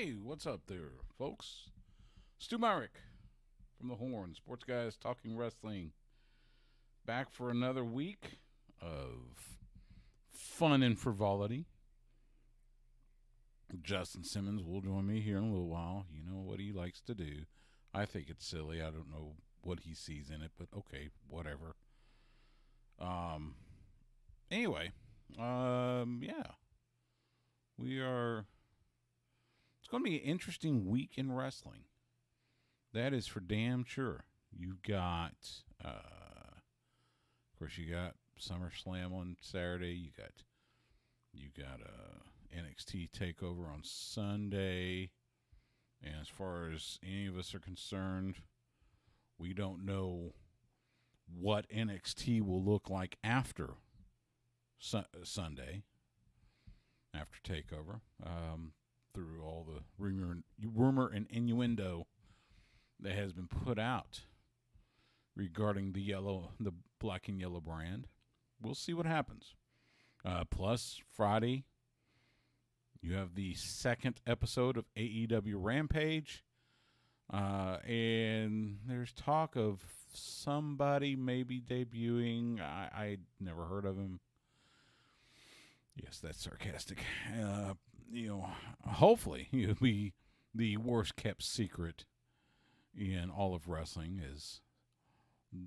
Hey, what's up there, folks? Stu Myrick from the Horn, Sports Guys Talking Wrestling. Back for another week of fun and frivolity. Justin Simmons will join me here in a little while. You know what he likes to do. I think it's silly. I don't know what he sees in it, but okay, whatever. Anyway, yeah. We are... It's going to be an interesting week in wrestling. That is for damn sure. You've got, of course, you got SummerSlam on Saturday. You got NXT Takeover on Sunday. And as far as any of us are concerned, we don't know what NXT will look like after Sunday, after Takeover. Through all the rumor and innuendo that has been put out regarding the black and yellow brand. We'll see what happens. Plus, Friday, you have the second episode of AEW Rampage. And there's talk of somebody maybe debuting. I never heard of him. Yes, that's sarcastic. Hopefully he'll be the worst kept secret in all of wrestling is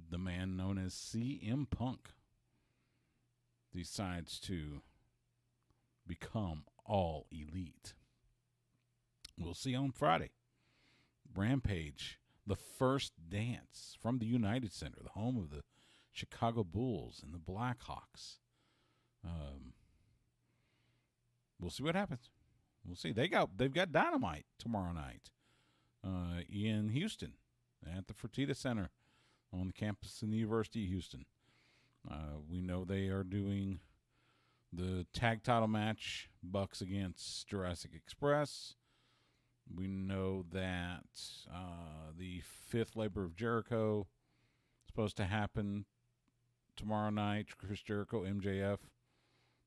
the man known as CM Punk decides to become all elite. We'll see on Friday. Rampage, the first dance from the United Center, the home of the Chicago Bulls and the Blackhawks. We'll see what happens. We'll see. They've got Dynamite tomorrow night in Houston at the Fertitta Center on the campus in the University of Houston. We know they are doing the tag title match, Bucks against Jurassic Express. We know that the fifth Labor of Jericho is supposed to happen tomorrow night. Chris Jericho, MJF.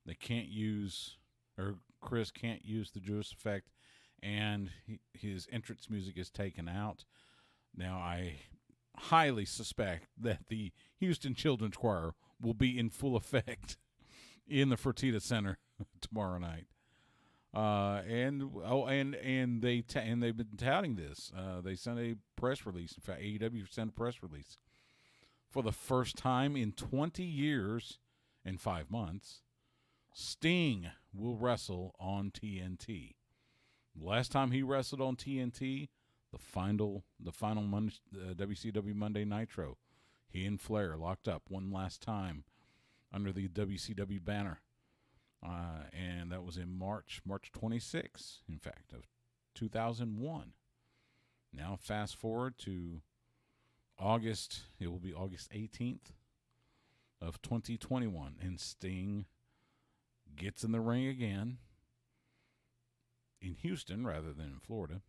They can't use... or Chris can't use the Jewish effect, and his entrance music is taken out. Now, I highly suspect that the Houston Children's Choir will be in full effect in the Fertitta Center tomorrow night. And they've been touting this. They sent a press release. In fact, AEW sent a press release for the first time in 20 years and 5 months. Sting will wrestle on TNT. Last time he wrestled on TNT, the final WCW Monday Nitro, he and Flair locked up one last time under the WCW banner, and that was in March 26, in fact, of 2001. Now fast forward to August. It will be August 18th of 2021, and Sting gets in the ring again in Houston rather than in Florida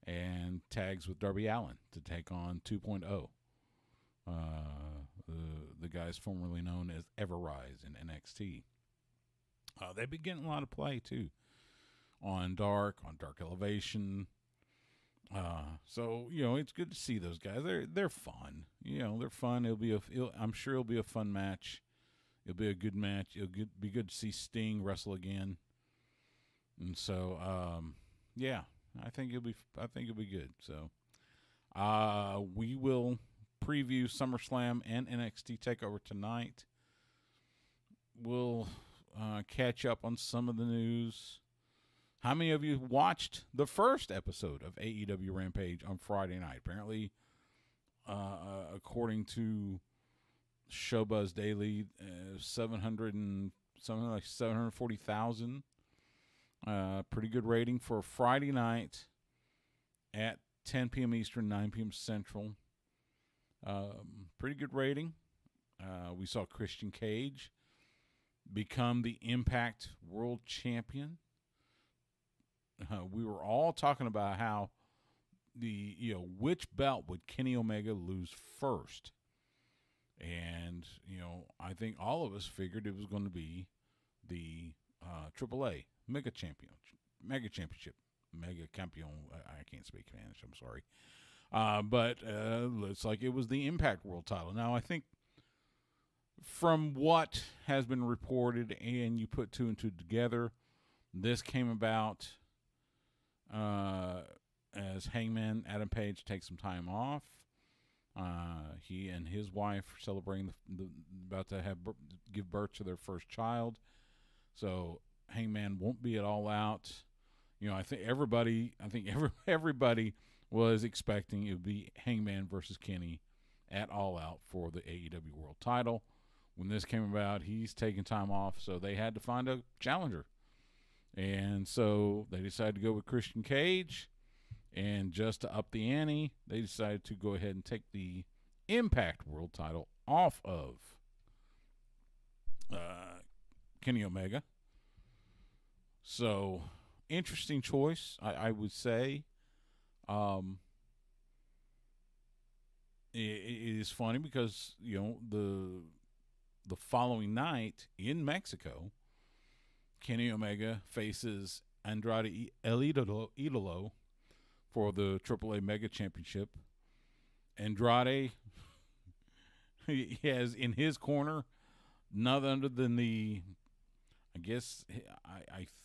and tags with Darby Allin to take on 2.0, the guys formerly known as Ever-Rise in NXT. They've been getting a lot of play too on Dark Elevation. So it's good to see those guys. They're fun. They're fun. I'm sure it'll be a fun match. It'll be a good match. It'll be good to see Sting wrestle again. And so, I think it'll be good. So, we will preview SummerSlam and NXT Takeover tonight. We'll catch up on some of the news. How many of you watched the first episode of AEW Rampage on Friday night? Apparently, according to Showbuzz Daily, 740,000. Pretty good rating for a Friday night at 10 p.m. Eastern, 9 p.m. Central. Pretty good rating. We saw Christian Cage become the Impact World Champion. We were all talking about how which belt would Kenny Omega lose first. And, I think all of us figured it was going to be the AAA Mega Championship. Mega Campeon. I can't speak Spanish. I'm sorry. But looks like it was the Impact World title. Now, I think from what has been reported and you put two and two together, this came about as Hangman Adam Page takes some time off. He and his wife are celebrating about to give birth to their first child. So Hangman won't be at All Out. You know, I think everybody was expecting it would be Hangman versus Kenny at All Out for the AEW World title. When this came about, he's taking time off, so they had to find a challenger. And so they decided to go with Christian Cage. And just to up the ante, they decided to go ahead and take the Impact World title off of Kenny Omega. So, interesting choice, I would say. It is funny because, you know, the following night in Mexico, Kenny Omega faces Andrade El Idolo for the AAA Mega Championship. Andrade, he has in his corner none other than I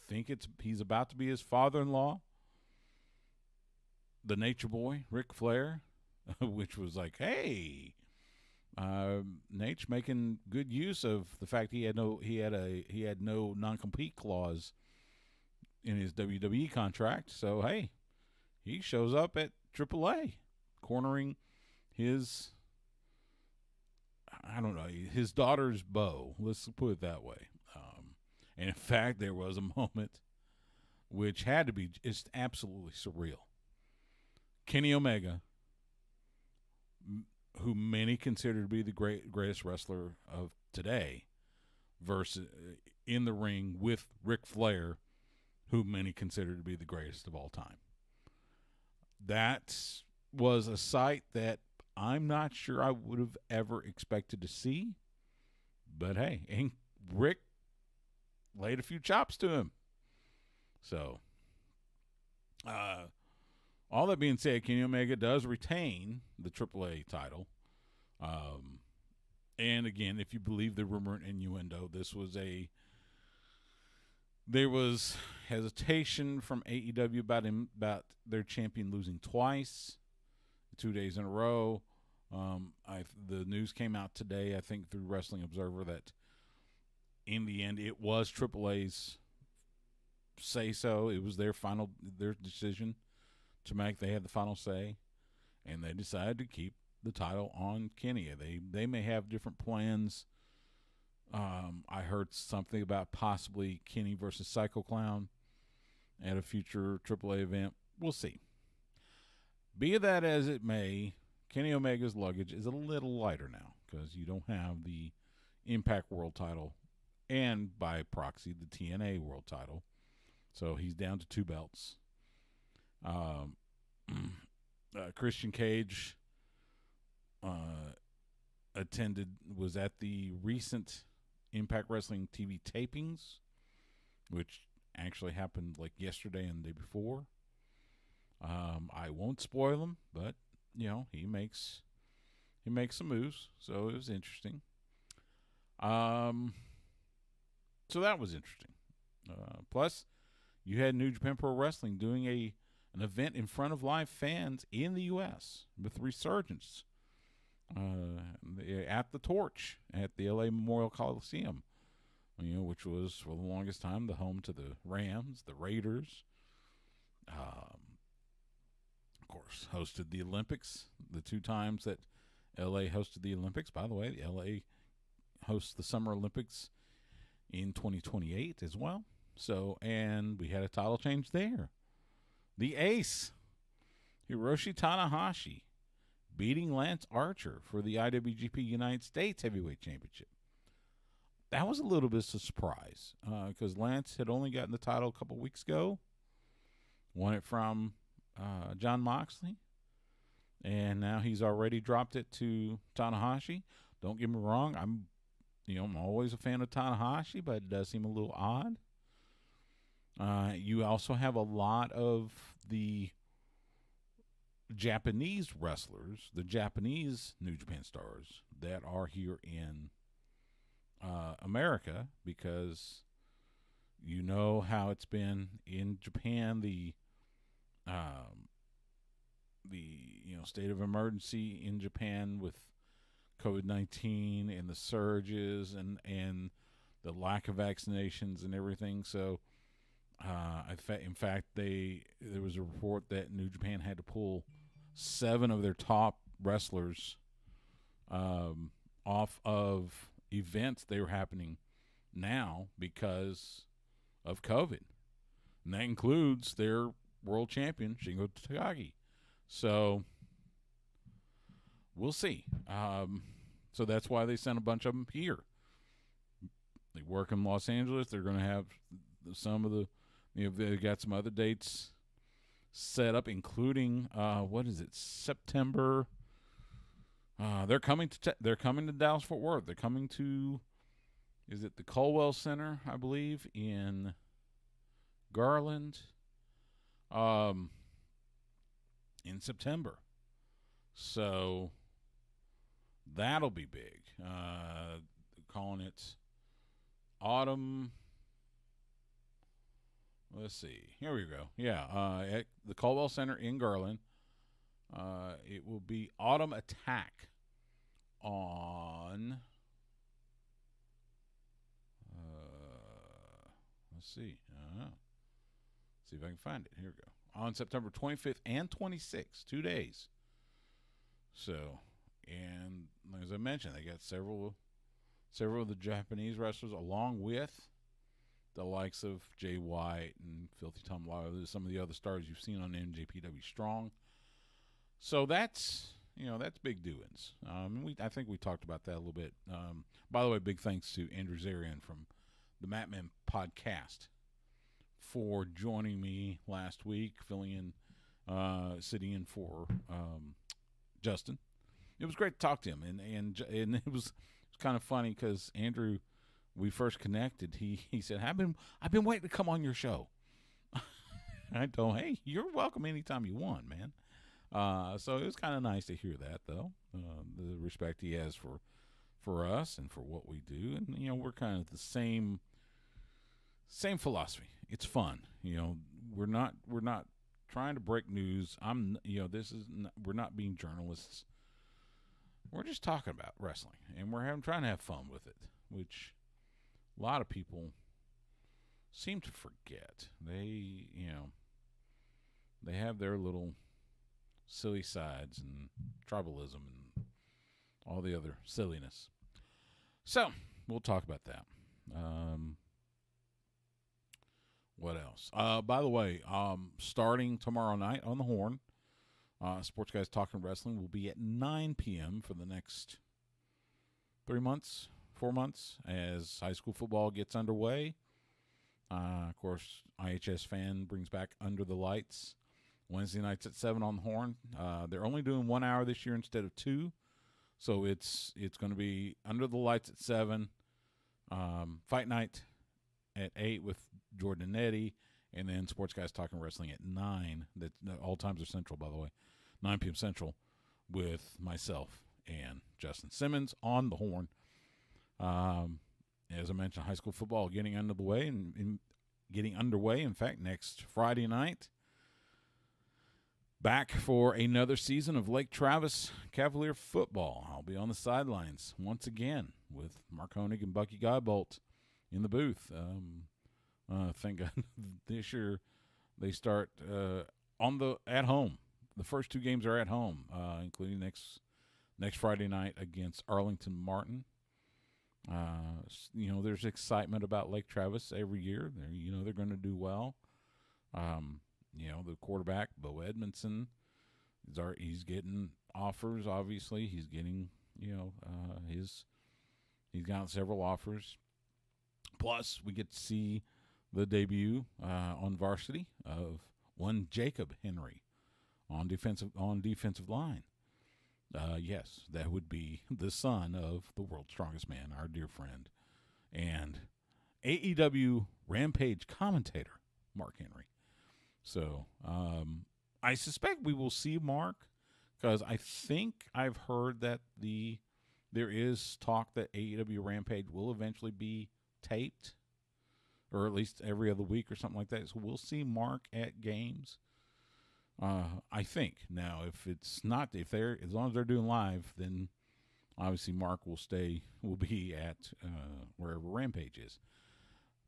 think he's about to be his father-in-law, the Nature Boy, Ric Flair, which was like, hey, Nate's making good use of the fact he had no non-compete clause in his WWE contract. So hey, he shows up at AAA, cornering his daughter's beau. Let's put it that way. And in fact, there was a moment which had to be just absolutely surreal. Kenny Omega, who many consider to be the greatest wrestler of today, versus in the ring with Ric Flair, who many consider to be the greatest of all time. That was a sight that I'm not sure I would have ever expected to see. But hey, and Rick laid a few chops to him. So, all that being said, Kenny Omega does retain the AAA title. And again, if you believe the rumor and innuendo, there was hesitation from AEW about their champion losing twice, 2 days in a row. The news came out today, I think, through Wrestling Observer, that in the end it was AAA's say so. It was their decision to make. They had the final say, and they decided to keep the title on Kenny. They may have different plans. I heard something about possibly Kenny versus Psycho Clown at a future AAA event. We'll see. Be that as it may, Kenny Omega's luggage is a little lighter now because you don't have the Impact World title and, by proxy, the TNA World title. So he's down to 2 belts. Christian Cage was at the recent Impact Wrestling TV tapings, which actually happened like yesterday and the day before. I won't spoil them, but you know, he makes some moves, so it was interesting. So that was interesting. Plus, you had New Japan Pro Wrestling doing an event in front of live fans in the U.S. with Resurgence at the Torch at the L.A. Memorial Coliseum, which was for the longest time the home to the Rams, the Raiders. Of course, hosted the Olympics the 2 times that L.A. hosted the Olympics. By the way, the L.A. hosts the Summer Olympics in 2028 as well. So, and we had a title change there. The Ace, Hiroshi Tanahashi, beating Lance Archer for the IWGP United States Heavyweight Championship. That was a little bit of a surprise because Lance had only gotten the title a couple weeks ago. Won it from Jon Moxley. And now he's already dropped it to Tanahashi. Don't get me wrong, I'm always a fan of Tanahashi, but it does seem a little odd. You also have a lot of the Japanese wrestlers, the Japanese New Japan stars that are here in America, because you know how it's been in Japan, the state of emergency in Japan with COVID-19 and the surges and the lack of vaccinations and everything. So, in fact, there was a report that New Japan had to pull 7 of their top wrestlers off of events they were happening now because of COVID. And that includes their world champion, Shingo Takagi. So we'll see. So that's why they sent a bunch of them here. They work in Los Angeles. They're going to have some of the, they got some other dates set up, including September. They're coming to Dallas Fort Worth. They're coming to, is it the Colwell Center, I believe, in Garland, in September. So that'll be big. Calling it Autumn. Let's see. Here we go. Yeah, at the Colwell Center in Garland. It will be Autumn Attack on. Let's see. See if I can find it. Here we go. On September 25th and 26th, 2 days. So, and as I mentioned, they got several of the Japanese wrestlers, along with the likes of Jay White and Filthy Tom Lawler, some of the other stars you've seen on NJPW Strong. So that's big doings. I think we talked about that a little bit. By the way, big thanks to Andrew Zarian from the Matman podcast for joining me last week, filling in, sitting in for Justin. It was great to talk to him, and it was kind of funny because Andrew, we first connected, he said, I've been waiting to come on your show. I told him, hey, you're welcome anytime you want, man. So it was kind of nice to hear that, though, the respect he has for us and for what we do. And, we're kind of the same philosophy. It's fun. We're not trying to break news. We're not being journalists. We're just talking about wrestling, and we're trying to have fun with it, which a lot of people seem to forget. They have their little silly sides and tribalism and all the other silliness. So we'll talk about that. What else? By the way, starting tomorrow night on the Horn, Sports Guys Talking Wrestling will be at 9 p.m. for the next 4 months, as high school football gets underway. Of course, IHS Fan brings back Under the Lights Wednesday nights at 7 on the Horn. They're only doing 1 hour this year instead of 2. So it's going to be Under the Lights at 7, Fight Night at 8 with Jordan and Eddie, and then Sports Guys Talking Wrestling at 9. All times are Central, by the way. 9 p.m. Central with myself and Justin Simmons on the Horn. As I mentioned, high school football getting underway. In fact, next Friday night, back for another season of Lake Travis Cavalier football. I'll be on the sidelines once again with Mark Honig and Bucky Godbolt in the booth. Thank God this year they start at home. The first 2 games are at home, including next Friday night against Arlington Martin. There's excitement about Lake Travis every year. They're going to do well. The quarterback, Bo Edmondson, he's getting offers, obviously. He's getting, he's got several offers. Plus, we get to see the debut on varsity of one Jacob Henry on defensive line. Yes, that would be the son of the world's strongest man, our dear friend, and AEW Rampage commentator, Mark Henry. So I suspect we will see Mark, because I think I've heard that there is talk that AEW Rampage will eventually be taped, or at least every other week or something like that. So we'll see Mark at games. I think. Now, if it's not, as long as they're doing live, then obviously Mark will be at wherever Rampage is.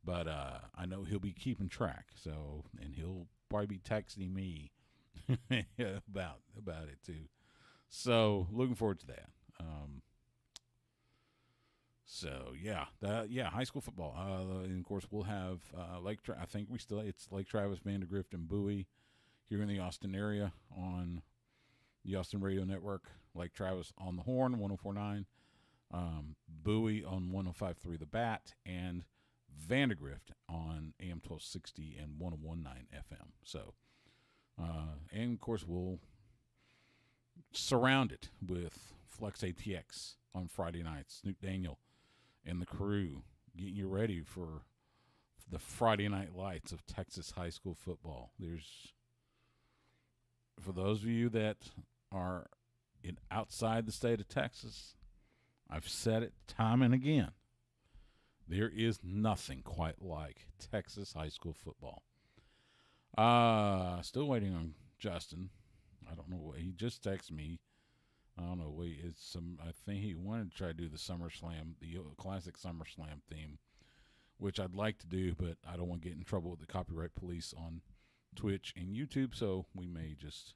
But I know he'll be keeping track. So, and he'll probably be texting me about it too. So, looking forward to that. High school football. And of course, we'll have it's Lake Travis, Vandergrift, and Bowie here in the Austin area on the Austin Radio Network. Lake Travis on the Horn, 104.9. Bowie on 105.3 The Bat, and Vandergrift on AM 1260 and 101.9 FM. So, and of course, we'll surround it with Flex ATX on Friday nights. Snoop Daniel and the crew getting you ready for the Friday night lights of Texas high school football. For those of you that are outside the state of Texas, I've said it time and again, there is nothing quite like Texas high school football. Still waiting on Justin. I don't know what he just texted me. I don't know. I think he wanted to try to do the SummerSlam, the classic SummerSlam theme, which I'd like to do, but I don't want to get in trouble with the copyright police on Twitch and YouTube, so we may just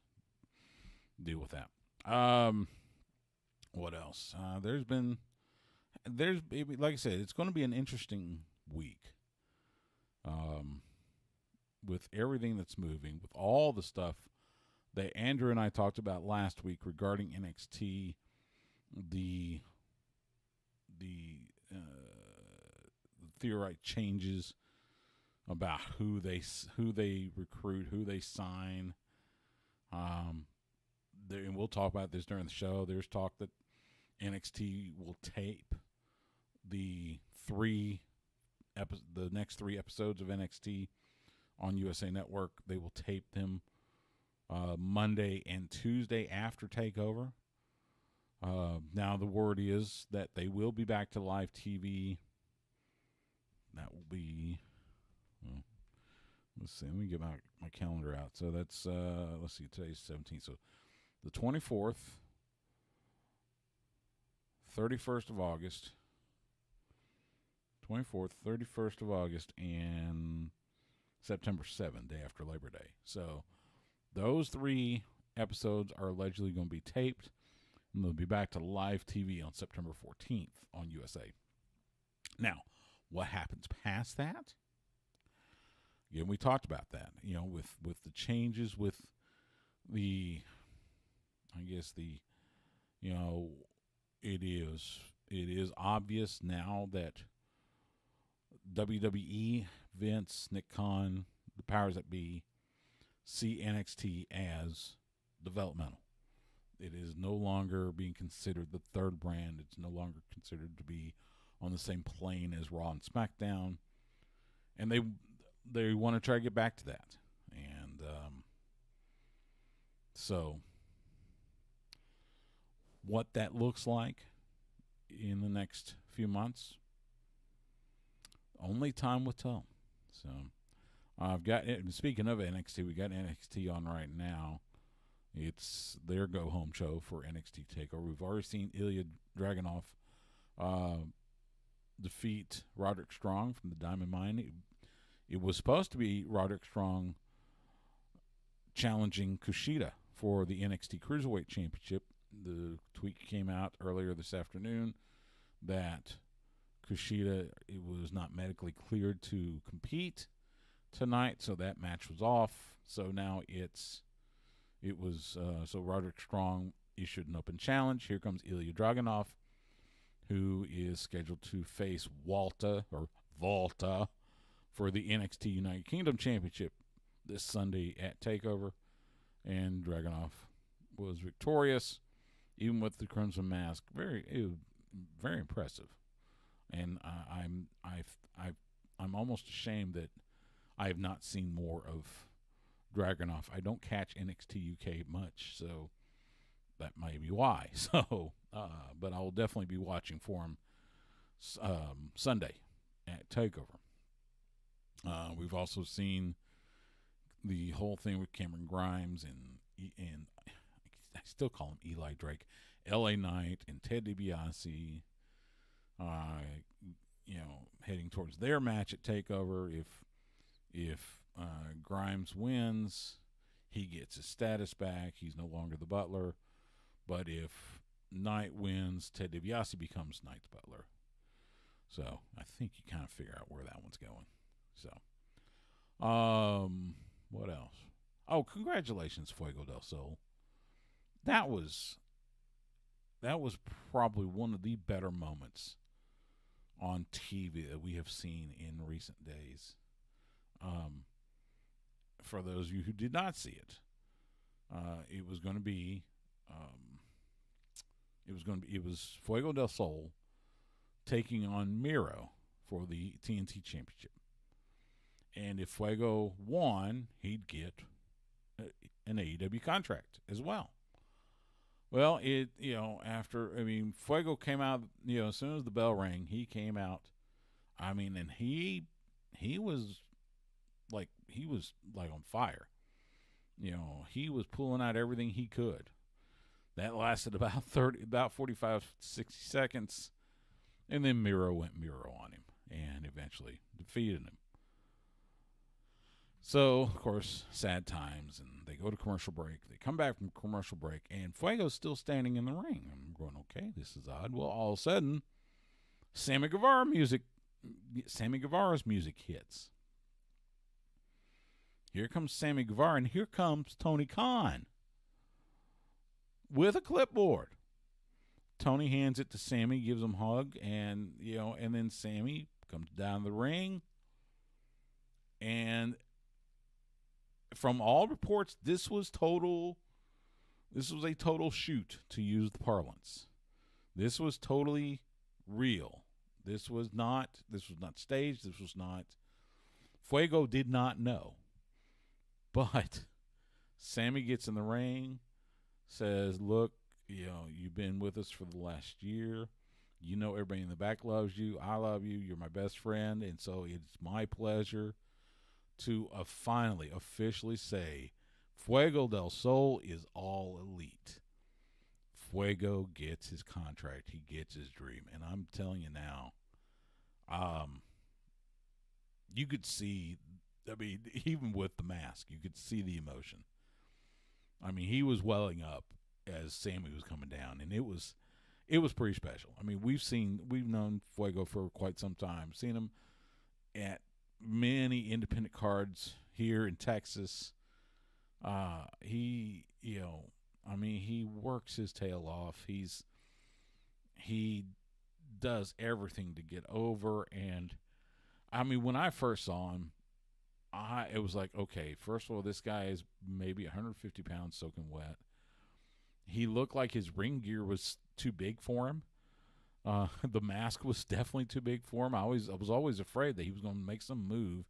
deal with that. What else? Like I said, it's going to be an interesting week. With everything that's moving, with all the stuff that Andrew and I talked about last week regarding NXT, the theorized changes about who they recruit, who they sign. And we'll talk about this during the show. There's talk that NXT will tape the next 3 episodes of NXT on USA Network. They will tape them Monday and Tuesday after TakeOver. Now the word is that they will be back to live TV. That will be, let's see, let me get my calendar out. So that's, let's see, today's 17th. So the 24th, 31st of August, 24th, 31st of August, and September 7th, day after Labor Day. So those 3 episodes are allegedly going to be taped, and they'll be back to live TV on September 14th on USA. Now, what happens past that? Again, we talked about that, with the changes, with the, it is obvious now that WWE, Vince, Nick Khan, the powers that be, see NXT as developmental. It is no longer being considered the third brand. It's no longer considered to be on the same plane as Raw and SmackDown. And they want to try to get back to that. And so what that looks like in the next few months, only time will tell. So I've got, speaking of NXT, we got NXT on right now. It's their go-home show for NXT TakeOver. We've already seen Ilya Dragunov defeat Roderick Strong from the Diamond Mine. It was supposed to be Roderick Strong challenging Kushida for the NXT Cruiserweight Championship. The tweet came out earlier this afternoon that Kushida, it was not medically cleared to compete tonight, so that match was off. So now so Roderick Strong issued an open challenge. Here comes Ilya Dragunov, who is scheduled to face Volta for the NXT United Kingdom Championship this Sunday at TakeOver. And Dragunov was victorious, even with the Crimson Mask. Very impressive. And I'm almost ashamed that I have not seen more of Dragunov. I don't catch NXT UK much, so that may be why. So, but I will definitely be watching for him Sunday at Takeover. We've also seen the whole thing with Cameron Grimes and I still call him Eli Drake, LA Knight, and Ted DiBiase. Heading towards their match at Takeover. If Grimes wins, he gets his status back. He's no longer the Butler. But if Knight wins, Ted DiBiase becomes Knight's Butler. So I think you kind of figure out where that one's going. So, what else? Oh, congratulations, Fuego del Sol. That was probably one of the better moments on TV that we have seen in recent days. For those of you who did not see it, it was Fuego del Sol taking on Miro for the TNT Championship. And if Fuego won, he'd get an AEW contract as well. Well, Fuego came out, as soon as the bell rang, he came out. And he was like on fire. He was pulling out everything he could. That lasted about 45, 60 seconds. And then Miro went Miro on him and eventually defeated him. So, of course, sad times, and they go to commercial break. They come back from commercial break, and Fuego's still standing in the ring. I'm going, okay, this is odd. Well, all of a sudden, Sammy Guevara's music hits. Here comes Sammy Guevara, and here comes Tony Khan with a clipboard. Tony hands it to Sammy, gives him a hug, and then Sammy comes down the ring, and from all reports, this was a total shoot, to use the parlance. This was totally real. This was not staged. This was not. Fuego did not know. But Sammy gets in the ring, says, look, you've been with us for the last year. Everybody in the back loves you. I love you. You're my best friend. And so it's my pleasure to finally officially say Fuego del Sol is all elite. Fuego gets his contract. He gets his dream. And I'm telling you now, you could see, even with the mask, you could see the emotion. He was welling up as Sammy was coming down, and it was pretty special. We've known Fuego for quite some time. Seen him at many independent cards here in Texas. He works his tail off. He does everything to get over. And when I first saw him, it was like, okay, first of all, this guy is maybe 150 pounds soaking wet. He looked like his ring gear was too big for him. The mask was definitely too big for him. I was always afraid that he was going to make some move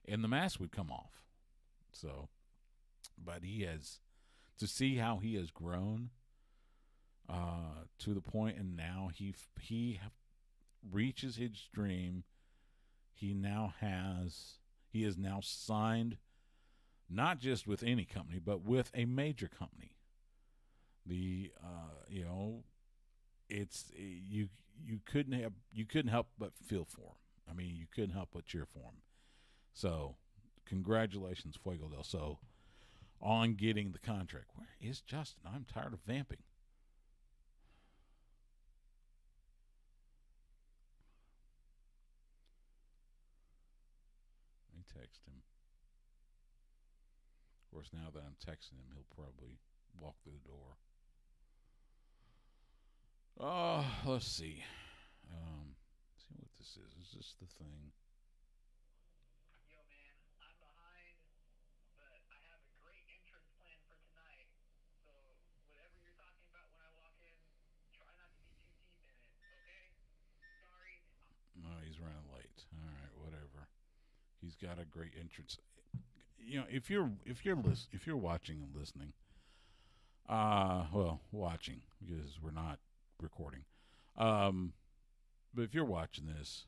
and the mask would come off. So, but to see how he has grown to the point, and now he reaches his dream. He is now signed, not just with any company, but with a major company. You couldn't help but feel for him. You couldn't help but cheer for him. So, congratulations, Fuego del Sol, on getting the contract. Where is Justin? I'm tired of vamping. Let me text him. Of course, now that I'm texting him, he'll probably walk through the door. Let's see. See what this is. Is this the thing? Yo, man, I'm behind, but I have a great entrance plan for tonight. So, whatever you're talking about when I walk in, try not to be too deep in it, okay? Sorry. No, he's running late. All right, whatever. He's got a great entrance. You know, if you're watching and listening, watching because we're not recording. But if you're watching this,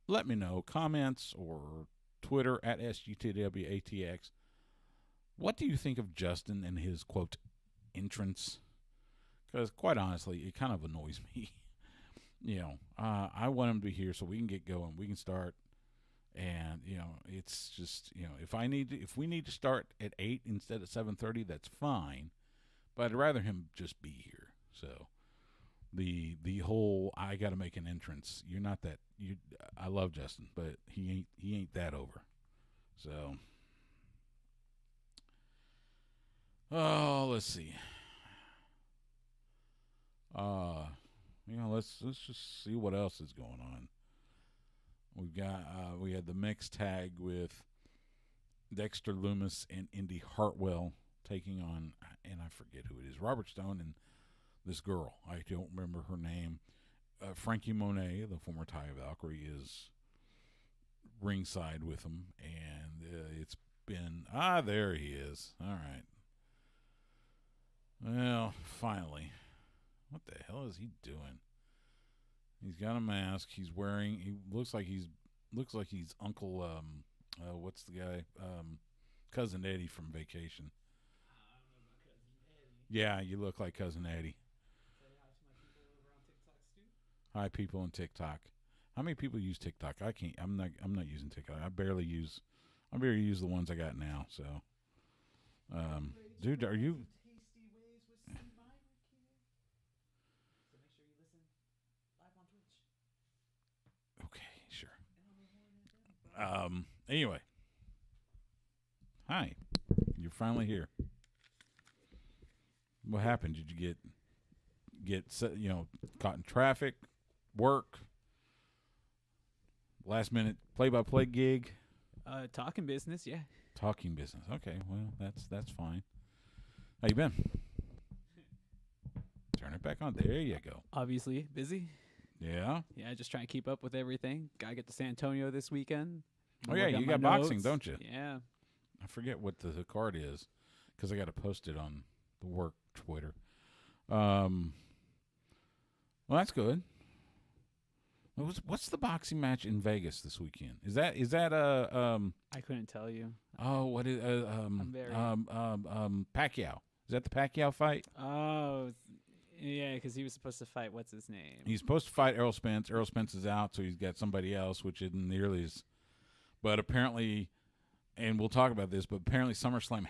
let me know, comments or Twitter at SGTWATX. What do you think of Justin and his quote entrance? Because quite honestly, it kind of annoys me. I want him to be here so we can get going. We can start. And it's just if we need to start at 8 instead of 7:30, that's fine. But I'd rather him just be here. So the whole I got to make an entrance. You're not that. I love Justin, but he ain't that over. So let's see. Let's just see what else is going on. We had the mixed tag with Dexter Lumis and Indy Hartwell taking on, and I forget who it is, Robert Stone and this girl. I don't remember her name. Frankie Monet, the former Taya Valkyrie, is ringside with him, and it's been there he is. All right. Well, finally. What the hell is he doing? He's got a mask. He's wearing. He looks like he's Uncle. What's the guy? Cousin Eddie from Vacation. I don't know about Cousin Eddie. Yeah, you look like Cousin Eddie. Say hi to my people over on TikToks too. Hi, people on TikTok. How many people use TikTok? I can't. I'm not using TikTok. I barely use the ones I got now. So, dude, are you? Tasty ways with Steve Ivor, kid. So make sure you listen live on Twitch. Okay, sure. And on the horn and Anyway, hi. You're finally here. What happened? Did you get caught in traffic, work, last minute play-by-play gig? talking business, yeah. Talking business. Okay, well that's fine. How you been? Turn it back on. There you go. Obviously busy. Yeah. Yeah, just trying to keep up with everything. Gotta get to San Antonio this weekend. Oh yeah, Work on you my got boxing, notes. don't you? Yeah. I forget what the card is because I got to post it on the work Twitter. Well, that's good. What's the boxing match in Vegas this weekend? Is that I couldn't tell you. what is I'm very- Pacquiao? Is that the Pacquiao fight? Oh, yeah, because he was supposed to fight. What's his name? He's supposed to fight Errol Spence. Errol Spence is out, so he's got somebody else, which isn't nearly as. But apparently, and we'll talk about this, but apparently SummerSlam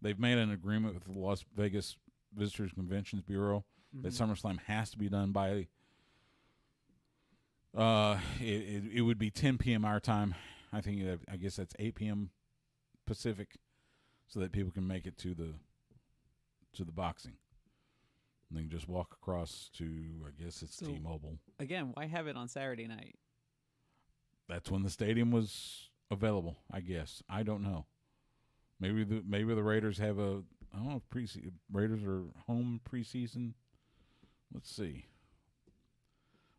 they've made an agreement with the Las Vegas Visitors Conventions Bureau that SummerSlam has to be done by. It would be 10 p.m. our time. I guess that's 8 p.m. Pacific, so that people can make it to the boxing. And they can just walk across to, I guess it's T-Mobile. Again, why have it on Saturday night? That's when the stadium was available, I guess. I don't know. Maybe the Raiders have I don't know if Raiders are home preseason. Let's see.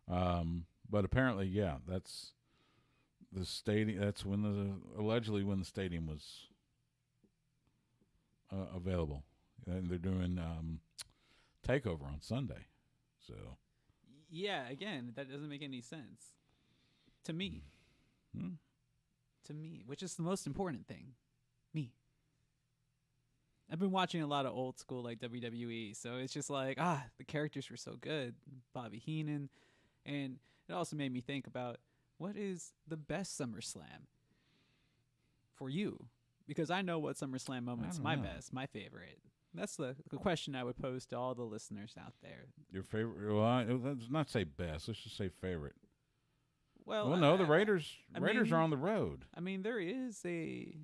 But apparently, yeah, that's the stadium. That's allegedly when the stadium was available, and they're doing Takeover on Sunday. So Yeah, again, that doesn't make any sense to me. To me, which is the most important thing. Me. I've been watching a lot of old school like WWE, so it's just like the characters were so good. Bobby Heenan, and it also made me think about what is the best SummerSlam for you, because I know what SummerSlam moment's my best, my favorite. That's the question I would pose to all the listeners out there. your favorite? Well, let's not say best. Let's just say favorite. Well, No, the Raiders are on the road. I mean, there is a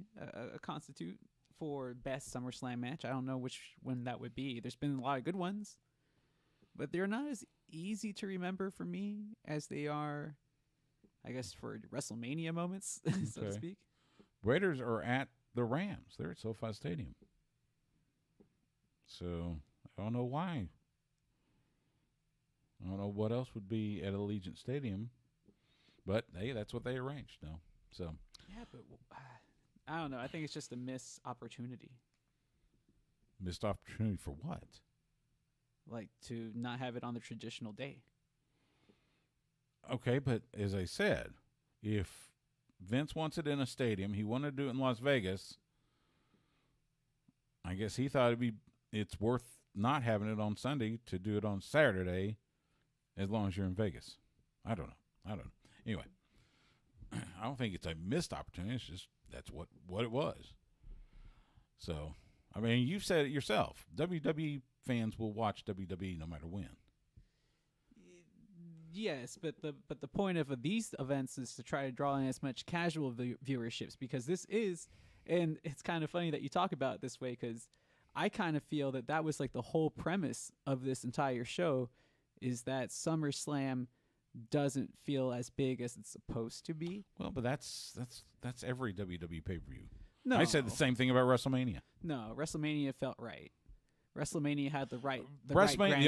constitute for best SummerSlam match. I don't know which one that would be. There's been a lot of good ones, but they're not as easy to remember for me as they are, I guess, for WrestleMania moments, so to Okay. speak. Raiders are at the Rams. They're at SoFi Stadium. So I don't know why. I don't know what else would be at Allegiant Stadium. But hey, that's what they arranged. No, so Yeah, but I don't know. I think it's just a missed opportunity, missed opportunity for what? like to not have it on the traditional day. Okay, but as I said, if Vince wants it in a stadium, he wanted to do it in Las Vegas. I guess he thought it's worth not having it on Sunday to do it on Saturday, as long as you're in Vegas. I don't know. Anyway, I don't think it's a missed opportunity. It's just that's what it was. So, I mean, you've said it yourself. WWE fans will watch WWE no matter when. Yes, but the point of these events is to try to draw in as much casual viewerships, because this is, and it's kind of funny that you talk about it this way, because I kind of feel that was like the whole premise of this entire show, is that SummerSlam doesn't feel as big as it's supposed to be. Well, but that's every WWE pay-per-view. No, I said the same thing about WrestleMania. No, WrestleMania felt right. WrestleMania had the right. WrestleMania.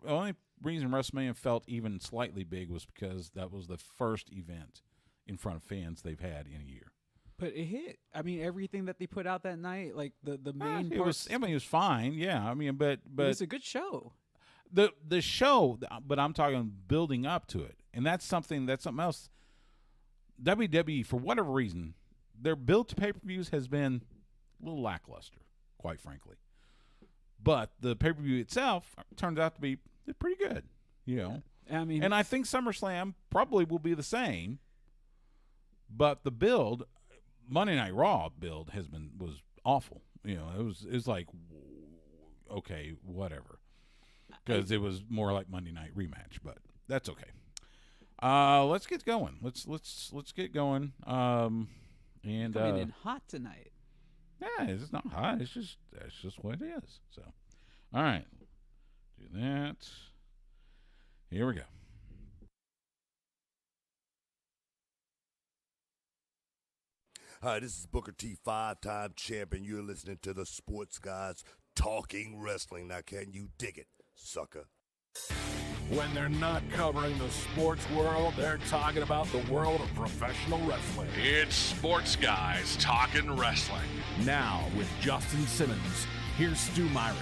The only reason WrestleMania felt even slightly big was because that was the first event in front of fans they've had in a year. But it hit. I mean, everything that they put out that night, like the main. It was fine. Yeah, I mean, but it was a good show. The show, but I'm talking building up to it, and that's something else. WWE, for whatever reason, their build to pay-per-views has been a little lackluster, quite frankly. But the pay-per-view itself turns out to be pretty good, you know. I mean, and I think SummerSlam probably will be the same. But the build, Monday Night Raw build was awful. You know, it was like, okay, whatever, because it was more like Monday Night rematch. But that's okay. Let's get going. Let's get going. And coming in hot tonight. Yeah, it's not hot. That's just what it is. So, all right, do that. Here we go. Hi, this is Booker T, 5-time champion. You're listening to the Sports Guys Talking Wrestling. Now, can you dig it, sucker? When they're not covering the sports world, they're talking about the world of professional wrestling. It's Sports Guys Talking Wrestling. Now, with Justin Simmons, here's Stu Myrick.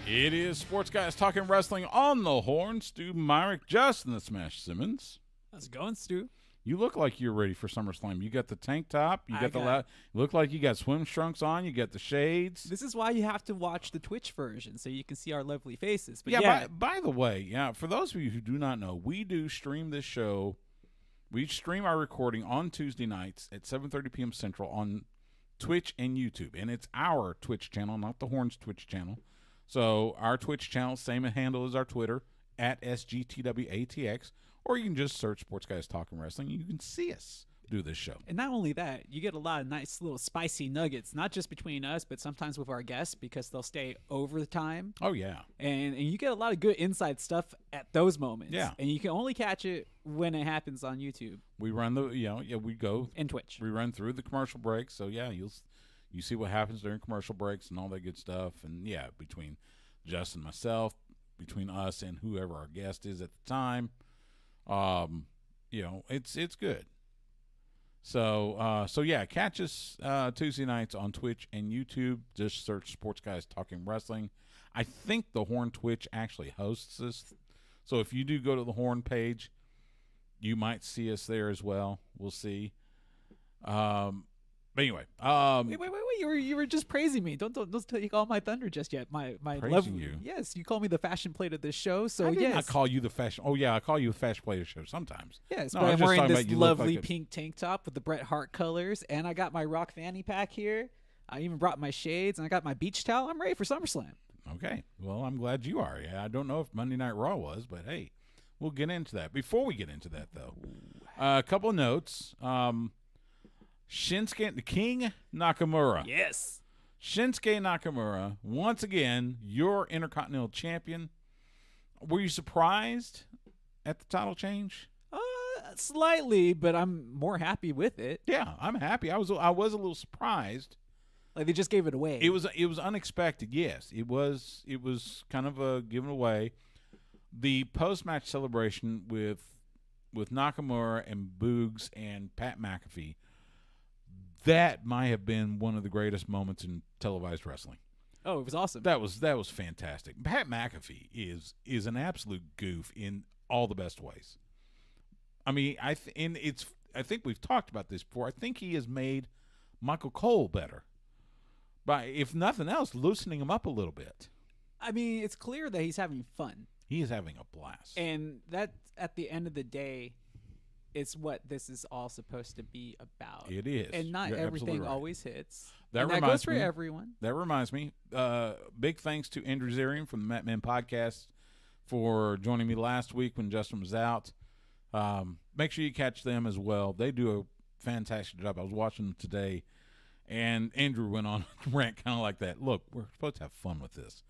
It is Sports Guys Talking Wrestling on the Horn. Stu Myrick, Justin the Smash Simmons. How's it going, Stu? You look like you're ready for SummerSlam. You got the tank top. You look like you got swim trunks on. You got the shades. This is why you have to watch the Twitch version so you can see our lovely faces. But By the way, for those of you who do not know, we do stream this show. We stream our recording on Tuesday nights at 7:30 p.m. Central on Twitch and YouTube, and it's our Twitch channel, not the Horn's Twitch channel. So our Twitch channel, same handle as our Twitter at SGTWATX. Or you can just search Sports Guys Talking Wrestling. You can see us do this show. And not only that, you get a lot of nice little spicy nuggets, not just between us, but sometimes with our guests, because they'll stay over the time. Oh, yeah. And you get a lot of good inside stuff at those moments. Yeah. And you can only catch it when it happens on YouTube. We run we go. And Twitch. We run through the commercial breaks. So, yeah, you see what happens during commercial breaks and all that good stuff. And, yeah, between Justin and myself, between us and whoever our guest is at the time. It's good. So yeah, catch us Tuesday nights on Twitch and YouTube. Just search Sports Guys Talking Wrestling. I think the Horn Twitch actually hosts this. So if you do go to the Horn page, you might see us there as well. We'll see. But anyway, wait! You were just praising me. Don't take all my thunder just yet. My praising you. Yes, you call me the fashion plate of this show. So I did not call you the fashion. Oh yeah, I call you the fashion plate of the show sometimes. Yes, no, but I'm wearing this lovely like pink tank top with the Bret Hart colors, and I got my Rock fanny pack here. I even brought my shades, and I got my beach towel. I'm ready for SummerSlam. Okay, well I'm glad you are. Yeah, I don't know if Monday Night Raw was, but hey, we'll get into that. Before we get into that, though, a couple of notes. Shinsuke the King Nakamura. Yes. Shinsuke Nakamura, once again, your Intercontinental Champion. Were you surprised at the title change? Slightly, but I'm more happy with it. Yeah, I'm happy. I was a little surprised. Like they just gave it away. It was unexpected. Yes, it was kind of a given away. the post-match celebration with Nakamura and Boogs and Pat McAfee, that might have been one of the greatest moments in televised wrestling. Oh, it was awesome. That was fantastic. Pat McAfee is an absolute goof in all the best ways. I mean, I think we've talked about this before. I think he has made Michael Cole better by, if nothing else, loosening him up a little bit. I mean, it's clear that he's having fun. He is having a blast. And that, at the end of the day, it's what this is all supposed to be about. It is. And not You're everything right. always hits. That goes for everyone. That reminds me. Big thanks to Andrew Zarian from the Mat Men Podcast for joining me last week when Justin was out. Make sure you catch them as well. They do a fantastic job. I was watching them today, and Andrew went on a rant kind of like that. Look, we're supposed to have fun with this.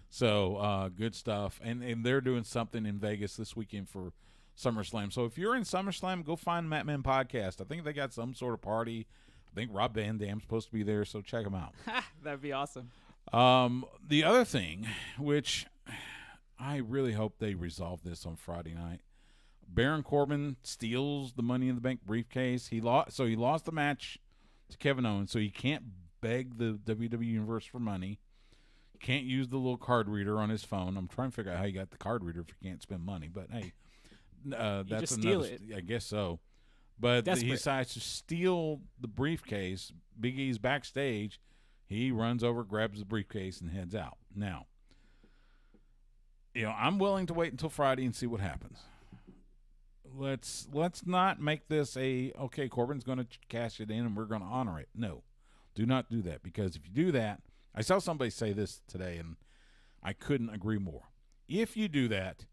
So good stuff. And they're doing something in Vegas this weekend for SummerSlam. So if you're in SummerSlam, go find Mat Men Podcast. I think they got some sort of party. I think Rob Van Dam's supposed to be there, so check them out. That'd be awesome. The other thing, which I really hope they resolve this on Friday night, Baron Corbin steals the Money in the Bank briefcase. He lost the match to Kevin Owens, so he can't beg the WWE Universe for money. He can't use the little card reader on his phone. I'm trying to figure out how you got the card reader if you can't spend money, but hey, that's just steal another. it. I guess so. But he Desperate. decides to steal the briefcase. Big E's backstage. He runs over, grabs the briefcase, and heads out. Now, I'm willing to wait until Friday and see what happens. Let's not make this okay, Corbin's going to cash it in and we're going to honor it. No, do not do that, because if you do that, I saw somebody say this today and I couldn't agree more. If you do that,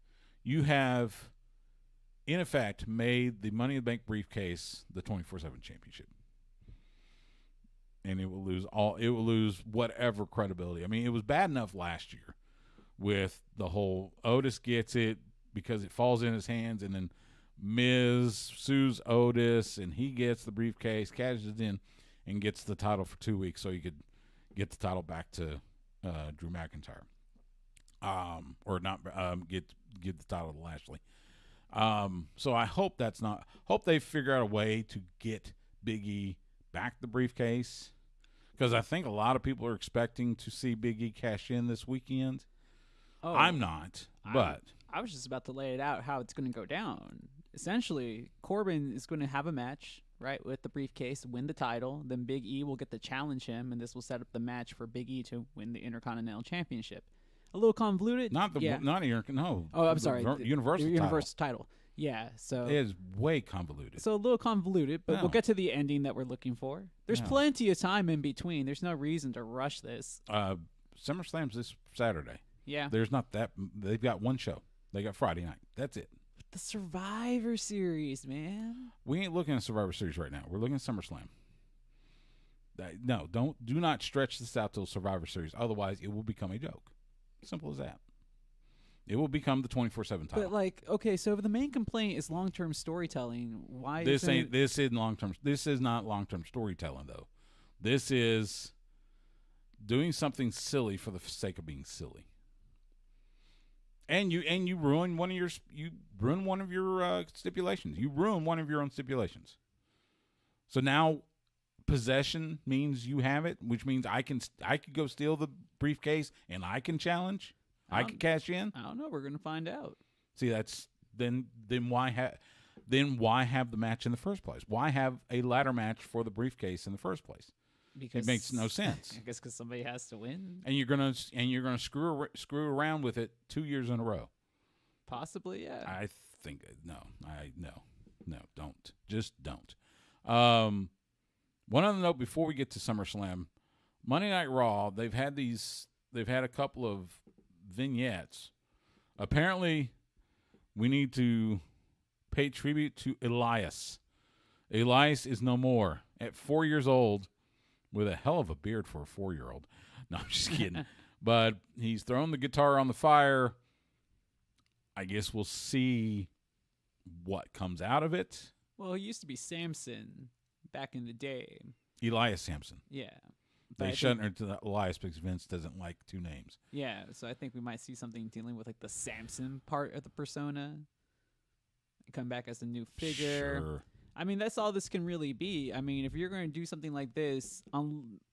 you have, in effect, made the Money in the Bank briefcase the 24/7 championship. And it will lose whatever credibility. I mean, it was bad enough last year with the whole Otis gets it because it falls in his hands, and then Miz sues Otis and he gets the briefcase, cashes it in, and gets the title for 2 weeks so he could get the title back to Drew McIntyre. Or not give the title to Lashley. So I hope hope they figure out a way to get Big E back the briefcase, because I think a lot of people are expecting to see Big E cash in this weekend. Oh, I'm not, but I was just about to lay it out how it's going to go down. Essentially, Corbin is going to have a match, right, with the briefcase, win the title. Then Big E will get to challenge him, and this will set up the match for Big E to win the Intercontinental Championship. A little convoluted. not no. Oh, I'm sorry. The Universal title. Yeah, so It is way convoluted. So a little convoluted, but No. we'll get to the ending that we're looking for. There's No. plenty of time in between. There's no reason to rush this. SummerSlam's this Saturday. Yeah. There's not that. They've got one show. They got Friday night. That's it. The Survivor Series, man. We ain't looking at Survivor Series right now. We're looking at SummerSlam. Do not stretch this out till Survivor Series. Otherwise, it will become a joke. Simple as that. It will become the 24/7 title. But like, okay, so if the main complaint is long-term storytelling, why This isn't is long-term. This is not long-term storytelling, though. This is doing something silly for the sake of being silly. And you ruin one of your stipulations. You ruin one of your own stipulations. So now possession means you have it, which means I could go steal the briefcase and I can challenge. I could cash in. I don't know. We're gonna find out. See, that's then why have the match in the first place? Why have a ladder match for the briefcase in the first place? Because It makes no sense. I guess because somebody has to win. And you're gonna screw around with it 2 years in a row. Possibly, yeah. I think no, don't, just don't. One other note before we get to SummerSlam, Monday Night Raw. They've had a couple of vignettes. Apparently, we need to pay tribute to Elias. Elias is no more at 4 years old, with a hell of a beard for a 4-year-old. No, I'm just kidding. But he's thrown the guitar on the fire. I guess we'll see what comes out of it. Well, he used to be Samson back in the day. Elias Sampson. Yeah. But I They think- shut her to Elias because Vince doesn't like two names. Yeah, so I think we might see something dealing with like the Samson part of the persona. Come back as a new figure. Sure. I mean, that's all this can really be. I mean, if you're going to do something like this,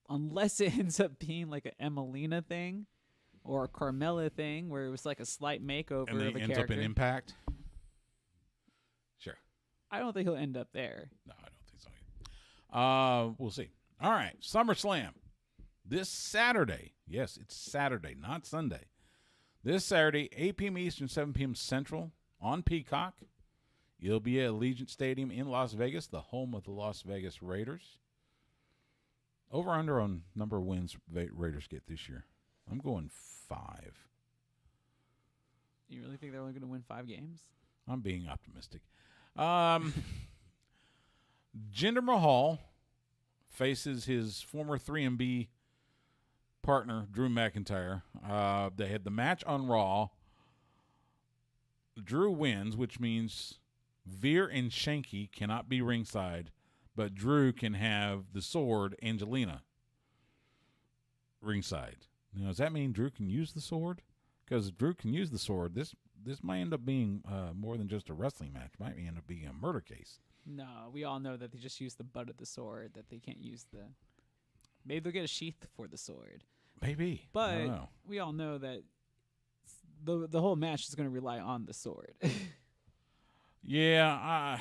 unless it ends up being like a Emelina thing or a Carmella thing, where it was like a slight makeover And of he a ends character, up in Impact. Sure. I don't think he'll end up there. No, I don't think so either. We'll see. All right, SummerSlam. This Saturday. Yes, it's Saturday, not Sunday. This Saturday, 8 p.m. Eastern, 7 p.m. Central on Peacock. It'll be at Allegiant Stadium in Las Vegas, the home of the Las Vegas Raiders. Over under on number of wins Raiders get this year. I'm going 5. You really think they're only going to win 5 games? I'm being optimistic. Jinder Mahal faces his former 3MB partner, Drew McIntyre. They had the match on Raw. Drew wins, which means Veer and Shanky cannot be ringside, but Drew can have the sword, Angelina, ringside. Now, does that mean Drew can use the sword? Because if Drew can use the sword, this might end up being more than just a wrestling match. Might end up being a murder case. No, we all know that they just use the butt of the sword, that they can't use the... Maybe they'll get a sheath for the sword. Maybe. I But don't know. we all know that the whole match is going to rely on the sword. Yeah,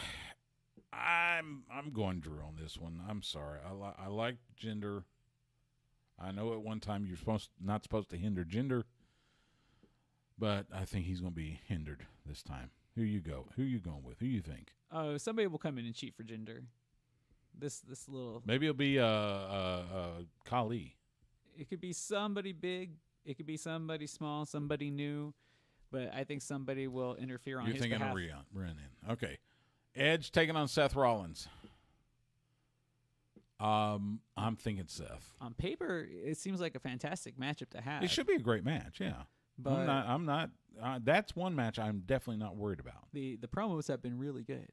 I'm going Drew on this one. I'm sorry. I like Jinder. I know at one time you're not supposed to hinder Jinder, but I think he's going to be hindered this time. Who you going with? Who you think? Oh, somebody will come in and cheat for Jinder. This little... Maybe it'll be Kali. It could be somebody big. It could be somebody small, somebody new. But I think somebody will interfere on You're his thinking behalf. of Renan. Okay. Edge taking on Seth Rollins. I'm thinking Seth. On paper, it seems like a fantastic matchup to have. It should be a great match, yeah. But I'm not that's one match I'm definitely not worried about. the promos have been really good.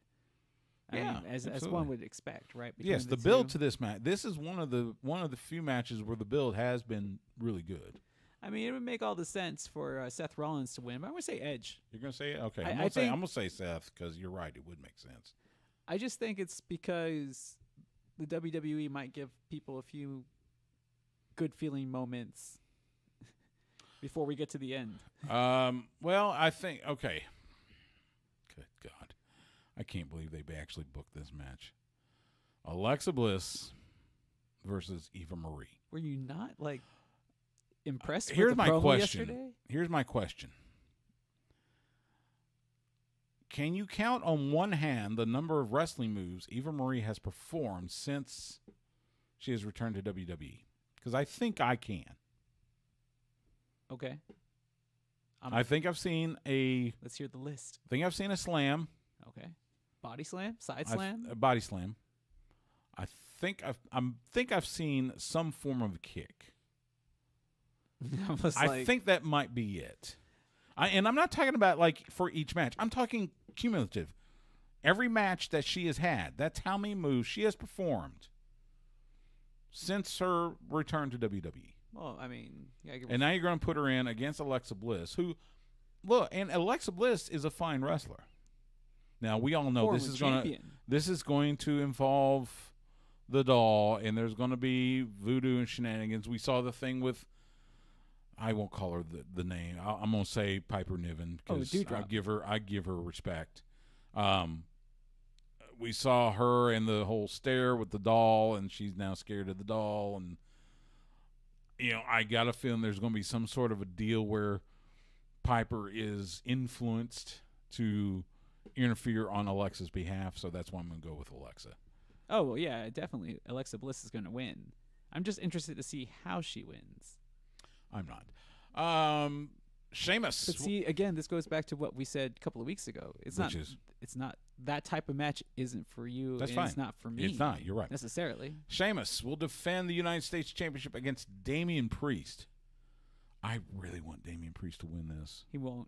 I Yeah, mean, as absolutely. one would expect, right? Yes, Between the build two. to this match. This is one of the few matches where the build has been really good. I mean, it would make all the sense for Seth Rollins to win, but I'm going to say Edge. You're gonna say it? Okay. I I'm gonna think- say Seth because you're right. It would make sense. I just think it's because the WWE might give people a few good feeling moments before we get to the end. Well, I think okay. Good God, I can't believe they actually booked this match. Alexa Bliss versus Eva Marie. Were you not like impressed Here's with the my promo question. yesterday? Here's my question. Can you count on one hand the number of wrestling moves Eva Marie has performed since she has returned to WWE? Because I think I can. Okay. I think I've seen a Let's hear the list. slam, Okay. Body slam? Side a slam? body slam. I think I've seen some form of a kick. I think that might be it. And I'm not talking about like for each match. I'm talking cumulative. Every match that she has had, that's how many moves she has performed since her return to WWE. Well, I mean, yeah, And now you're going to put her in against Alexa Bliss, who, look, and Alexa Bliss is a fine wrestler. Now we all know this is going to involve the doll, and there's going to be voodoo and shenanigans. We saw the thing with, I won't call her the name. I'm going to say Piper Niven because I give her respect. We saw her in the whole stare with the doll, and she's now scared of the doll, and I got a feeling there's going to be some sort of a deal where Piper is influenced to interfere on Alexa's behalf, so that's why I'm going to go with Alexa. Oh, well, yeah, definitely. Alexa Bliss is going to win. I'm just interested to see how she wins. I'm not. Sheamus. But see, again, this goes back to what we said a couple of weeks ago. It's not that type of match isn't for you. That's and fine. It's not for me. It's not. You're right. Necessarily. Sheamus will defend the United States Championship against Damian Priest. I really want Damian Priest to win this. He won't.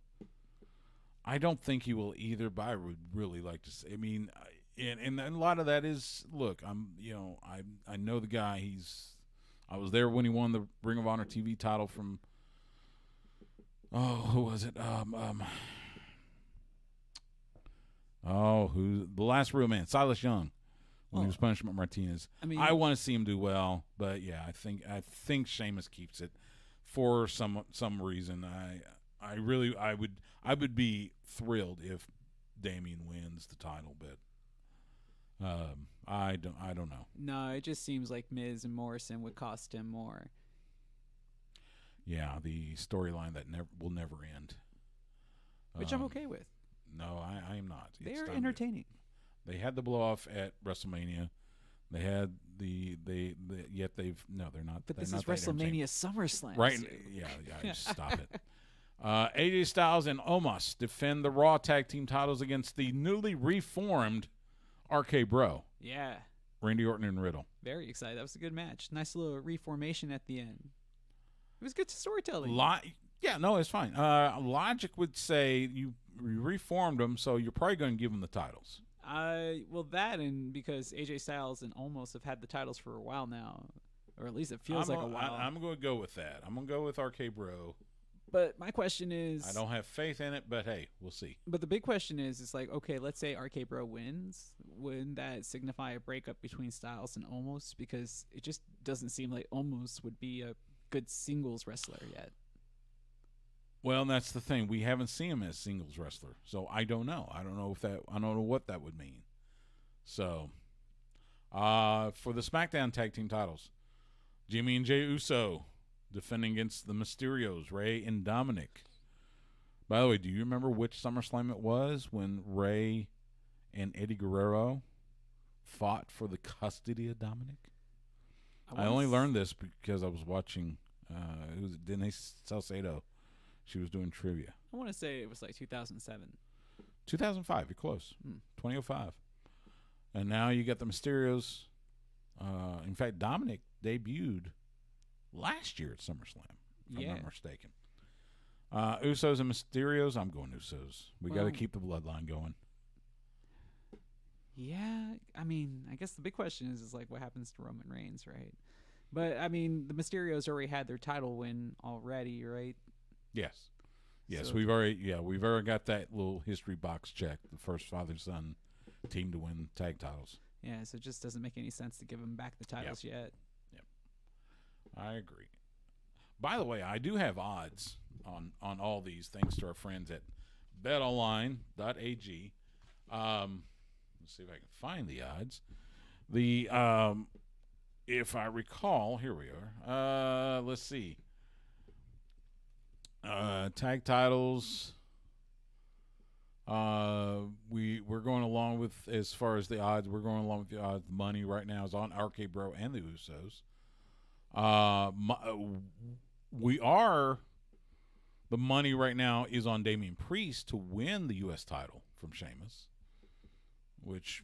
I don't think he will either, but I would really like to say. I mean, and a lot of that is, look, I know the guy. I was there when he won the Ring of Honor TV title from, who was it? Who the last real man, Silas Young, when he was Punishment Martinez. I mean, I want to see him do well, but yeah, I think Sheamus keeps it for some reason. I would be thrilled if Damian wins the title, but I don't know. No, it just seems like Miz and Morrison would cost him more. Yeah, the storyline that will never end. Which I'm okay with. No, I am not. They're entertaining. They had the blow off at WrestleMania. They had they're not. But they're this not is that entertaining. WrestleMania SummerSlam. Right? Sue. Yeah. Stop it. AJ Styles and Omos defend the Raw Tag Team titles against the newly reformed RK Bro. Yeah. Randy Orton and Riddle. Very excited. That was a good match. Nice little reformation at the end. It was good storytelling. Yeah, no, it's fine. Logic would say you reformed them, so you're probably going to give them the titles. Well, that and because AJ Styles and Omos have had the titles for a while now, or at least it feels like a while. I'm going to go with that. I'm going to go with RK Bro. But my question is, I don't have faith in it, but hey, we'll see. But the big question is, it's like, okay, let's say RK Bro wins. Wouldn't that signify a breakup between Styles and Omos? Because it just doesn't seem like Omos would be a good singles wrestler yet. Well, that's the thing. We haven't seen him as singles wrestler, so I don't know. I don't know what that would mean. So, for the SmackDown Tag Team titles, Jimmy and Jey Uso defending against the Mysterios, Rey and Dominic. By the way, do you remember which SummerSlam it was when Rey and Eddie Guerrero fought for the custody of Dominic? I only learned this because I was watching Denise Salcedo. She was doing trivia. I want to say it was like 2007. 2005, you're close. 2005. And now you got the Mysterios. In fact, Dominic debuted last year at SummerSlam, if I'm not mistaken. Usos and Mysterios, I'm going Usos. We got to keep the bloodline going. Yeah, I mean, I guess the big question is like what happens to Roman Reigns, right? But, I mean, the Mysterios already had their title win already, right? Yes. So we've already got that little history box checked. The first father-son team to win tag titles. Yeah, so it just doesn't make any sense to give them back the titles yet. Yep. I agree. By the way, I do have odds on all these thanks to our friends at betonline.ag. Let's see if I can find the odds. If I recall, here we are. Let's see. Tag titles. We're going along with, as far as the odds, we're going along with the odds. Money right now is on RK Bro and the Usos. The money right now is on Damian Priest to win the U.S. title from Sheamus, which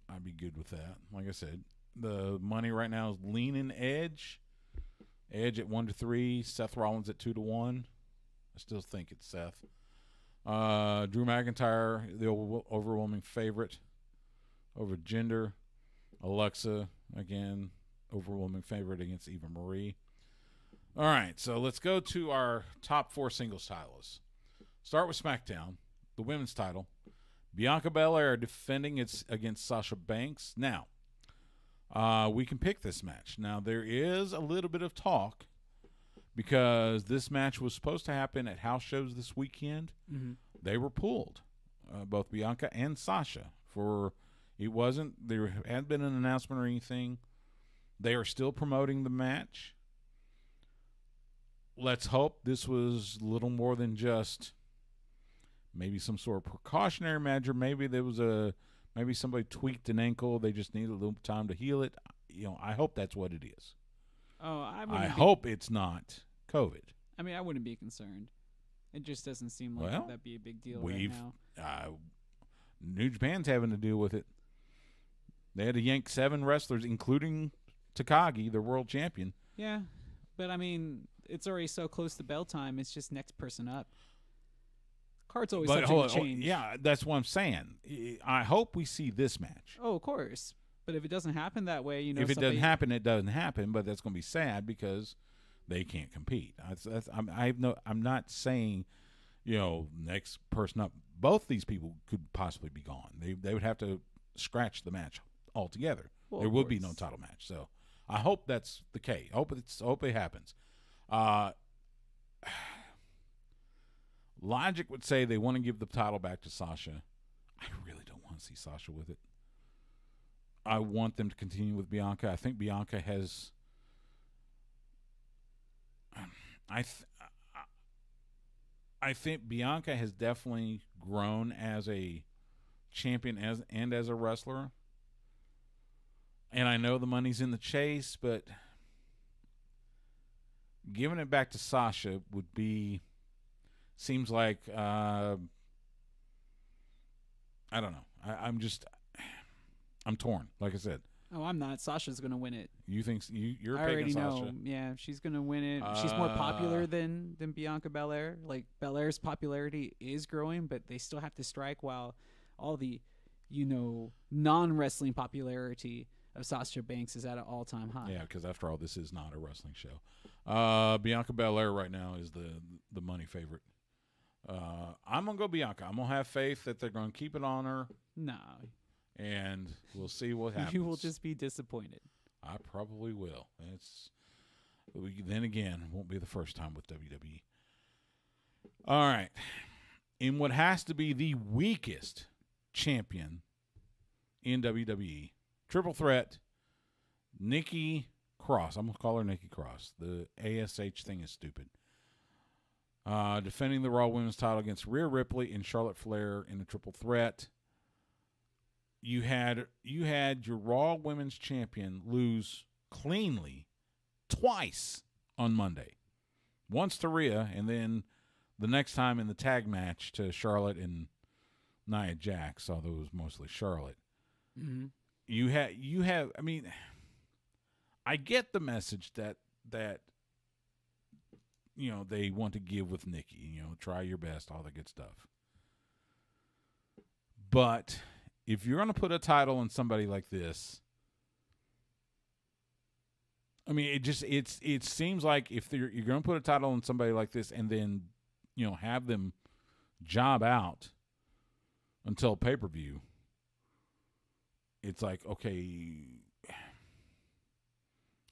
I'd be good with that. Like I said, the money right now is leaning Edge. Edge at 1-3, Seth Rollins at 2-1. I still think it's Seth. Drew McIntyre, the overwhelming favorite over Jinder. Alexa, again, overwhelming favorite against Eva Marie. All right, so let's go to our top 4 singles titles. Start with SmackDown, the women's title. Bianca Belair defending against Sasha Banks. Now, we can pick this match. Now, there is a little bit of talk because this match was supposed to happen at house shows this weekend. Mm-hmm. They were pulled, both Bianca and Sasha. There hadn't been an announcement or anything. They are still promoting the match. Let's hope this was little more than just maybe some sort of precautionary measure. Maybe maybe somebody tweaked an ankle. They just needed a little time to heal it. I hope that's what it is. Oh, I hope it's not COVID. I mean, I wouldn't be concerned. It just doesn't seem like that'd be a big deal right now. New Japan's having to deal with it. They had to yank 7 wrestlers, including Takagi, their world champion. Yeah, but I mean, it's already so close to bell time. It's just next person up. Card's always subject to change. Yeah, that's what I'm saying. I hope we see this match. Oh, of course. But if it doesn't happen that way, if it doesn't happen, it doesn't happen. But that's going to be sad because they can't compete. I'm not saying, next person up. Both these people could possibly be gone. They would have to scratch the match altogether. Well, there will be no title match. So I hope that's the case. I hope it happens. Logic would say they want to give the title back to Sasha. I really don't want to see Sasha with it. I want them to continue with Bianca. I think Bianca has. I think Bianca has definitely grown as a champion and as a wrestler. And I know the money's in the chase, but giving it back to Sasha would be, seems like, I don't know. I'm torn, like I said. Oh, I'm not. Sasha's going to win it. You think you're I already picking know. Sasha? Yeah, she's going to win it. She's more popular than Bianca Belair. Like, Belair's popularity is growing, but they still have to strike while all the, non-wrestling popularity of Sasha Banks is at an all-time high. Yeah, because after all, this is not a wrestling show. Bianca Belair right now is the money favorite. I'm going to go Bianca. I'm going to have faith that they're going to keep it on her. No. And we'll see what happens. You will just be disappointed. I probably will. Then again, it won't be the first time with WWE. All right. In what has to be the weakest champion in WWE, Triple Threat, Nikki Cross. I'm going to call her Nikki Cross. The ASH thing is stupid. Defending the Raw Women's title against Rhea Ripley and Charlotte Flair in the Triple Threat. You had your Raw Women's Champion lose cleanly twice on Monday. Once to Rhea, and then the next time in the tag match to Charlotte and Nia Jax, although it was mostly Charlotte. Mm-hmm. You have. I mean, I get the message that they want to give with Nikki. Try your best, all that good stuff. But if you're going to put a title on somebody like this, I mean, it seems like if you're going to put a title on somebody like this and then, have them job out until pay-per-view, it's like, okay,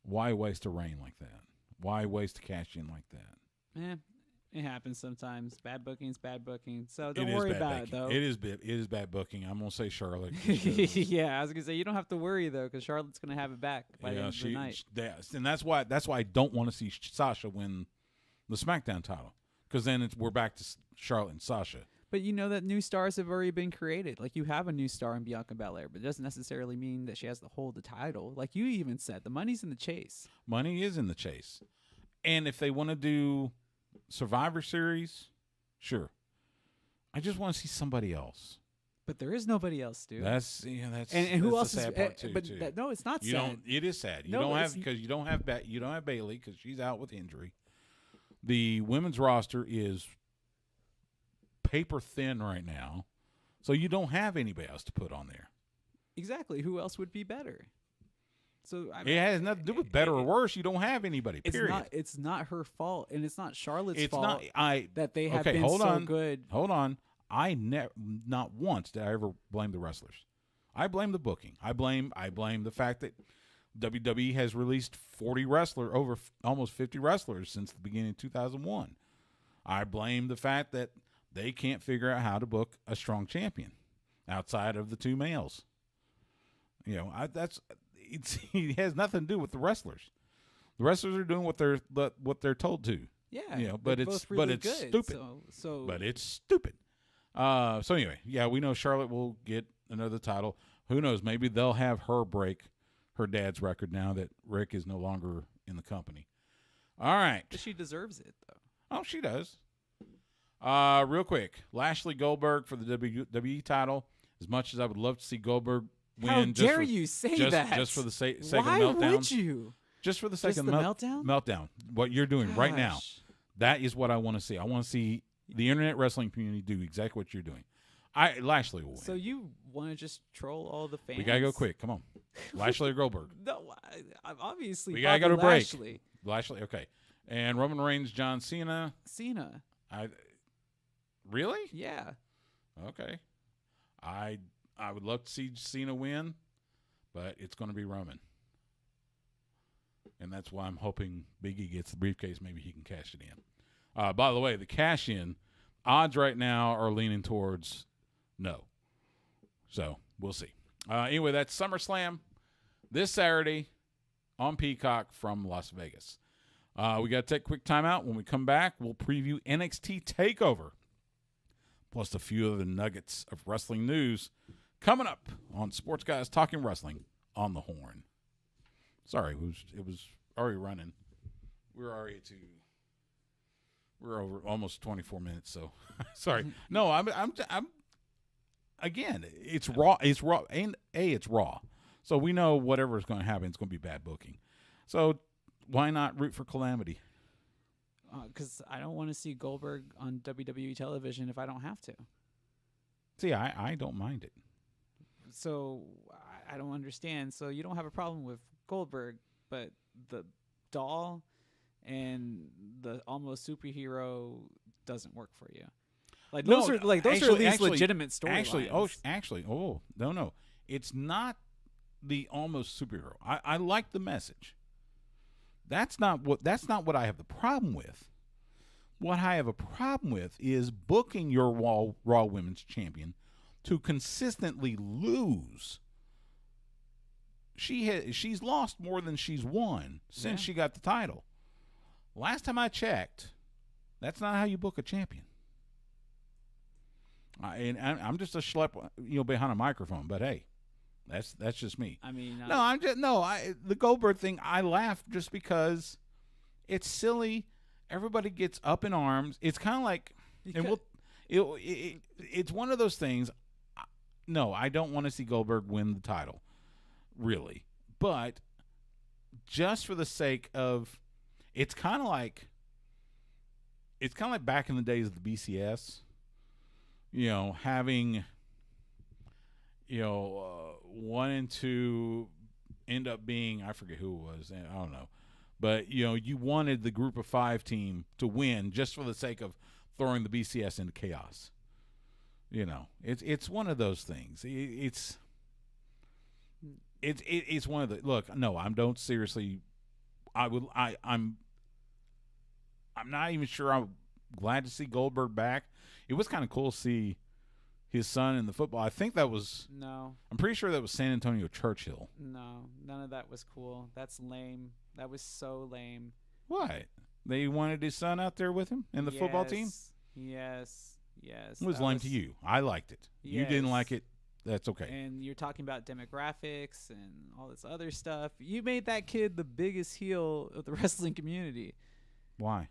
why waste a reign like that? Why waste a cash in like that? It happens sometimes. Bad booking's bad booking. So don't worry about it, though. It is bad booking. I'm going to say Charlotte. Yeah, I was going to say, you don't have to worry, though, because Charlotte's going to have it back by the end of the night. And that's why I don't want to see Sasha win the SmackDown title, because then we're back to Charlotte and Sasha. But you know that new stars have already been created. Like, you have a new star in Bianca Belair, but it doesn't necessarily mean that she has to hold the title. Like you even said, the money's in the chase. Money is in the chase. And if they want to do Survivor Series, sure. I just want to see somebody else. But there is nobody else, dude. That's and who else the sad is? part too, But too. No, it's not You sad. don't. It is sad. You No, don't but have because you don't have Bailey because she's out with injury. The women's roster is paper thin right now, so you don't have anybody else to put on there. Exactly. Who else would be better? So It has nothing to do with better or worse. You don't have anybody. Period. It's not her fault, and it's not Charlotte's It's fault. That they have been hold so on, good. Hold on. Not once did I ever blame the wrestlers. I blame the booking. I blame the fact that WWE has released almost 50 wrestlers since the beginning of 2001. I blame the fact that they can't figure out how to book a strong champion outside of the two males. It has nothing to do with the wrestlers. The wrestlers are doing what they're told to. Yeah, but it's good, stupid. So But it's stupid. So anyway, yeah, we know Charlotte will get another title. Who knows? Maybe they'll have her break her dad's record now that Rick is no longer in the company. All right. But she deserves it, though. Oh, she does. Real quick, Lashley Goldberg for the WWE title. As much as I would love to see Goldberg win, How dare you say that? Just for the sake of Why meltdown. Why would you? Just for the sake of the meltdown? Meltdown. What you're doing right now. Gosh. That is what I want to see. I want to see the internet wrestling community do exactly what you're doing. Lashley will win. So you want to just troll all the fans? We gotta go quick. Come on, Lashley or Goldberg. No, I'm obviously. We gotta go to break. Lashley. Lashley, okay. And Roman Reigns, John Cena. Cena. Really? Yeah. Okay. I would love to see Cena win, but it's going to be Roman. And that's why I'm hoping Big E gets the briefcase. Maybe he can cash it in. By the way, the cash in odds right now are leaning towards no. So we'll see. Anyway, that's SummerSlam this Saturday on Peacock from Las Vegas. We got to take a quick timeout. When we come back, we'll preview NXT TakeOver, plus a few other nuggets of wrestling news coming up on Sports Guys Talking Wrestling on the Horn. Sorry, it was already running. We're over almost 24 minutes, so sorry. No, I'm again, it's raw. It's raw, and it's raw. So we know whatever is going to happen, it's going to be bad booking. So why not root for calamity? Because I don't want to see Goldberg on WWE television if I don't have to. See, I don't mind it. So I don't understand. So you don't have a problem with Goldberg, but the doll and the almost superhero doesn't work for you. Like those are at least legitimate storylines. Actually, no, it's not the almost superhero. I like the message. That's not what I have the problem with. What I have a problem with is booking your Raw Women's Champion to consistently lose. She's lost more than she's won since she got the title. Last time I checked, that's not how you book a champion. And I'm just a schlep, behind a microphone. But hey, that's just me. I mean, the Goldberg thing. I laugh just because it's silly. Everybody gets up in arms. It's kind of like, it's one of those things. No, I don't want to see Goldberg win the title, really. But just for the sake of, it's kind of like back in the days of the BCS. Having, 1 and 2 end up being, I forget who it was, I don't know. But, you wanted the group of 5 team to win just for the sake of throwing the BCS into chaos. It's one of those things. It's one of the, look, no, don't seriously, I'm not even sure I'm glad to see Goldberg back. It was kind of cool to see his son in the football. I think that was... No. I'm pretty sure that was San Antonio Churchill. No, none of that was cool. That's lame. That was so lame. What? They wanted his son out there with him in the football team? Yes. It was lame to you. I liked it. Yes. You didn't like it. That's okay. And you're talking about demographics and all this other stuff. You made that kid the biggest heel of the wrestling community. Why?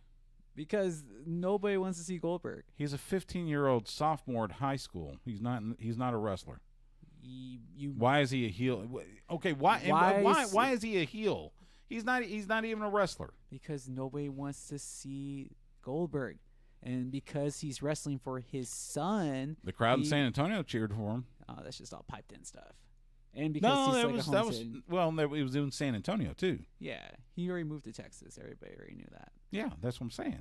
Because nobody wants to see Goldberg. He's a 15-year-old sophomore at high school. He's not a wrestler. Why is he a heel? Okay, why is he a heel? He's not even a wrestler. Because nobody wants to see Goldberg. And because he's wrestling for his son. The crowd in San Antonio cheered for him. Oh, that's just all piped in stuff. And because it was in San Antonio too. Yeah, he already moved to Texas. Everybody already knew that. Yeah, that's what I'm saying.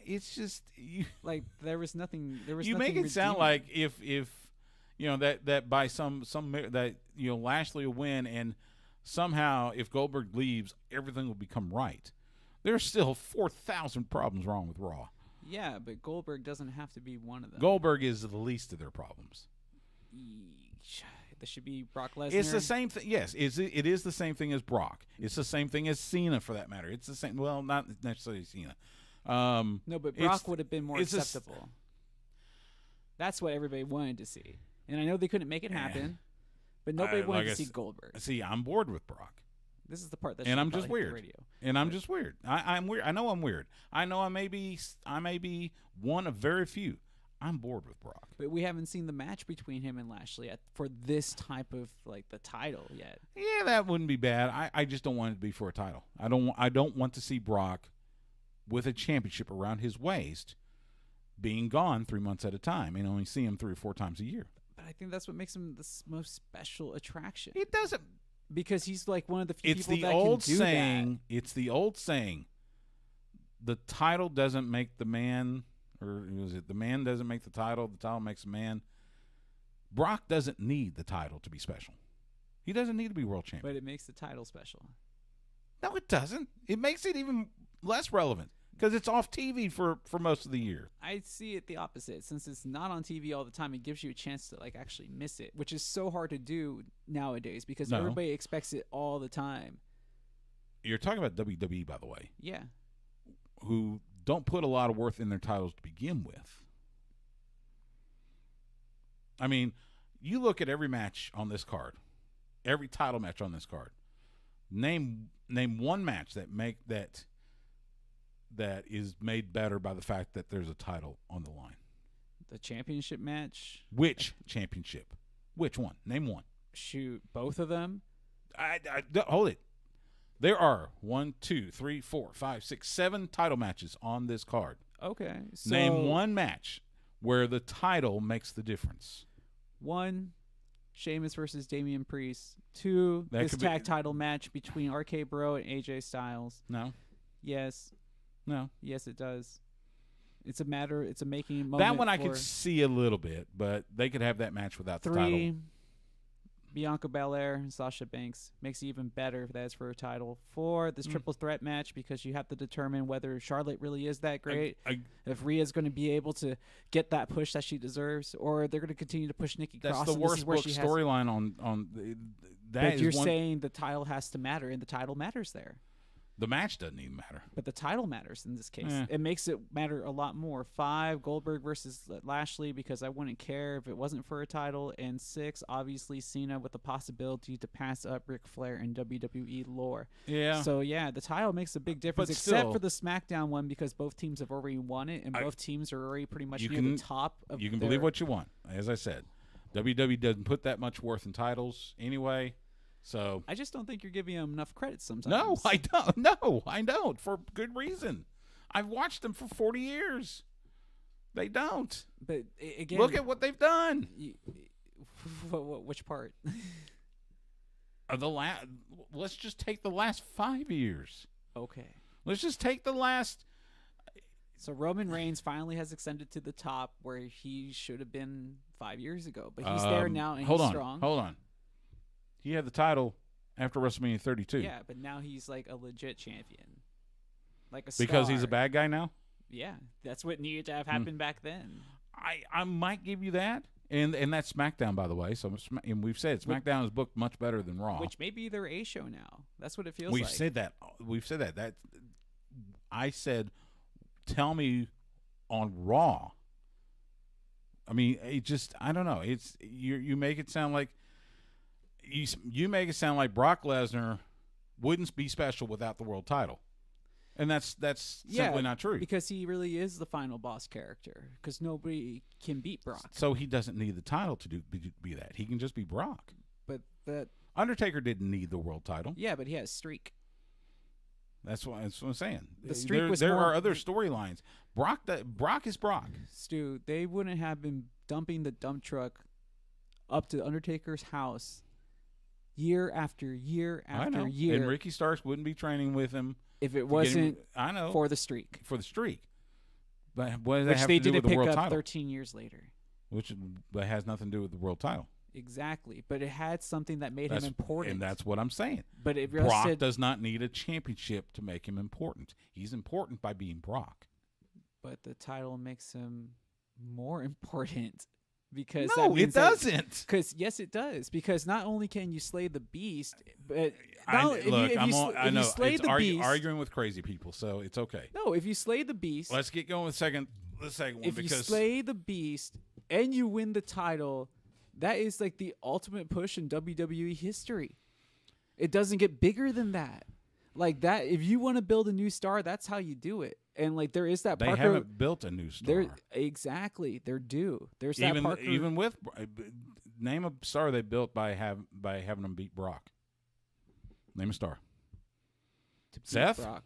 It's just like there was nothing. You make it sound like if that by some that Lashley will win, and somehow if Goldberg leaves, everything will become right. There's still 4,000 problems wrong with Raw. Yeah, but Goldberg doesn't have to be one of them. Goldberg is the least of their problems. There should be Brock Lesnar. It's the same thing. Yes, it is the same thing as Brock. It's the same thing as Cena, for that matter. It's the same. Well, not necessarily Cena. No, but Brock would have been more acceptable. That's what everybody wanted to see, and I know they couldn't make it happen, but nobody wanted to see Goldberg. See, I'm bored with Brock. This is the part that. And I'm just weird. I'm just weird. I'm weird. I know I'm weird. I know I may be one of very few. I'm bored with Brock. But we haven't seen the match between him and Lashley for this type of the title yet. Yeah, that wouldn't be bad. I just don't want it to be for a title. I don't want to see Brock with a championship around his waist being gone 3 months at a time and only see him 3 or 4 times a year. But I think that's what makes him the most special attraction. It doesn't. Because he's like one of the few It's people the that old can do saying. It's the old saying. The title doesn't make the man, or was it the man doesn't make the title makes the man. Brock doesn't need the title to be special. He doesn't need to be world that. champion. But it makes the title special. No, it doesn't. It makes it even less relevant because it's off TV for most of the year. I see it the opposite. Since it's not on TV all the time, it gives you a chance to like actually miss it, which is so hard to do nowadays because No. everybody expects it all the time. You're talking about WWE, by the way, Yeah. who don't put a lot of worth in their titles to begin with. I mean, you look at every match on this card, every title match on this card. Name one match that is made better by the fact that there's a title on the line. The championship match. Which championship? Which one? Name one. Shoot, both of them. Hold it. There are 1, 2, 3, 4, 5, 6, 7 title matches on this card. Okay. So Name one match where the title makes the difference. 1, Sheamus versus Damian Priest. 2, That this could be- tag title match between RK Bro and AJ Styles. No, Yes. no. Yes, it does. It's a making moment. That one I for could see a little bit, but they could have that match without the 3, title. Bianca Belair and Sasha Banks. Makes it even better if that's for a title. 4, this triple threat match because you have to determine whether Charlotte really is that great. If Rhea's going to be able to get that push that she deserves, or they're going to continue to push Nikki That's Cross. the and this worst is where book she has- storyline on that. But is you're one, saying the title has to matter, and the title matters there. the match doesn't even matter. But the title matters in this case. Eh. It makes it matter a lot more. 5, Goldberg versus Lashley because I wouldn't care if it wasn't for a title. And 6, obviously Cena with the possibility to pass up Ric Flair in WWE lore. Yeah. So, yeah, the title makes a big difference, But except still- for the SmackDown one because both teams have already won it, and both teams are already pretty much near the top of You can their- believe what you want. As I said, WWE doesn't put that much worth in titles anyway. So I just don't think you're giving them enough credit sometimes. no, I don't. No, I don't. For good reason. I've watched them for 40 years. They don't. But again, Look at what they've done. Which part? Let's just take the last 5 years. Okay. Let's just take the last. So Roman Reigns finally has ascended to the top where he should have been 5 years ago, but he's there now and hold he's on, strong. Hold on. He had the title after WrestleMania 32. Yeah, but now he's like a legit champion, like a star. Because he's a bad guy now. Yeah, that's what needed to have happened back then. I might give you that, and that's SmackDown, by the way. So and we've said SmackDown is booked much better than Raw. Which may be their A show now. That's what it feels We've like. said that. We've said that. That I said. Tell me on Raw. I mean, it just I don't know. It's you make it sound like you make it sound like Brock Lesnar wouldn't be special without the world title, and that's simply not true. Because he really is the final boss character. Because nobody can beat Brock. So he doesn't need the title to be that. He can just be Brock. But that Undertaker didn't need the world title. yeah, but he has streak. That's what I'm saying. The streak was there more- are other storylines. Brock is Brock. Stu, they wouldn't have been dumping the dump truck up to Undertaker's house year after year I after know. year And Ricky Starks wouldn't be training with him if it to get him- wasn't I know for the streak, for the streak. But what does that which have they to do didn't with the pick world up title? 13 years later. But has nothing to do with the world title. Exactly, but it had something that made him important. And that's what I'm saying. But it Brock rested, does not need a championship to make him important. He's important by being Brock. but the title makes him more important because No, it doesn't. Because yes, it does. Because not only can you slay the beast, but Look, I know slay it's the beast, arguing with crazy people, so it's okay. no, if you slay the beast, Let's get going with the second one if you because slay the beast and you win the title, that is like the ultimate push in WWE history. It doesn't get bigger than that. Like that, if you want to build a new star, that's how you do it. And like there is that they Parker. haven't built a new star. They're due. There's that Parker. Even with name a star they built by having them beat Brock. Name a star. to beat Seth? Brock.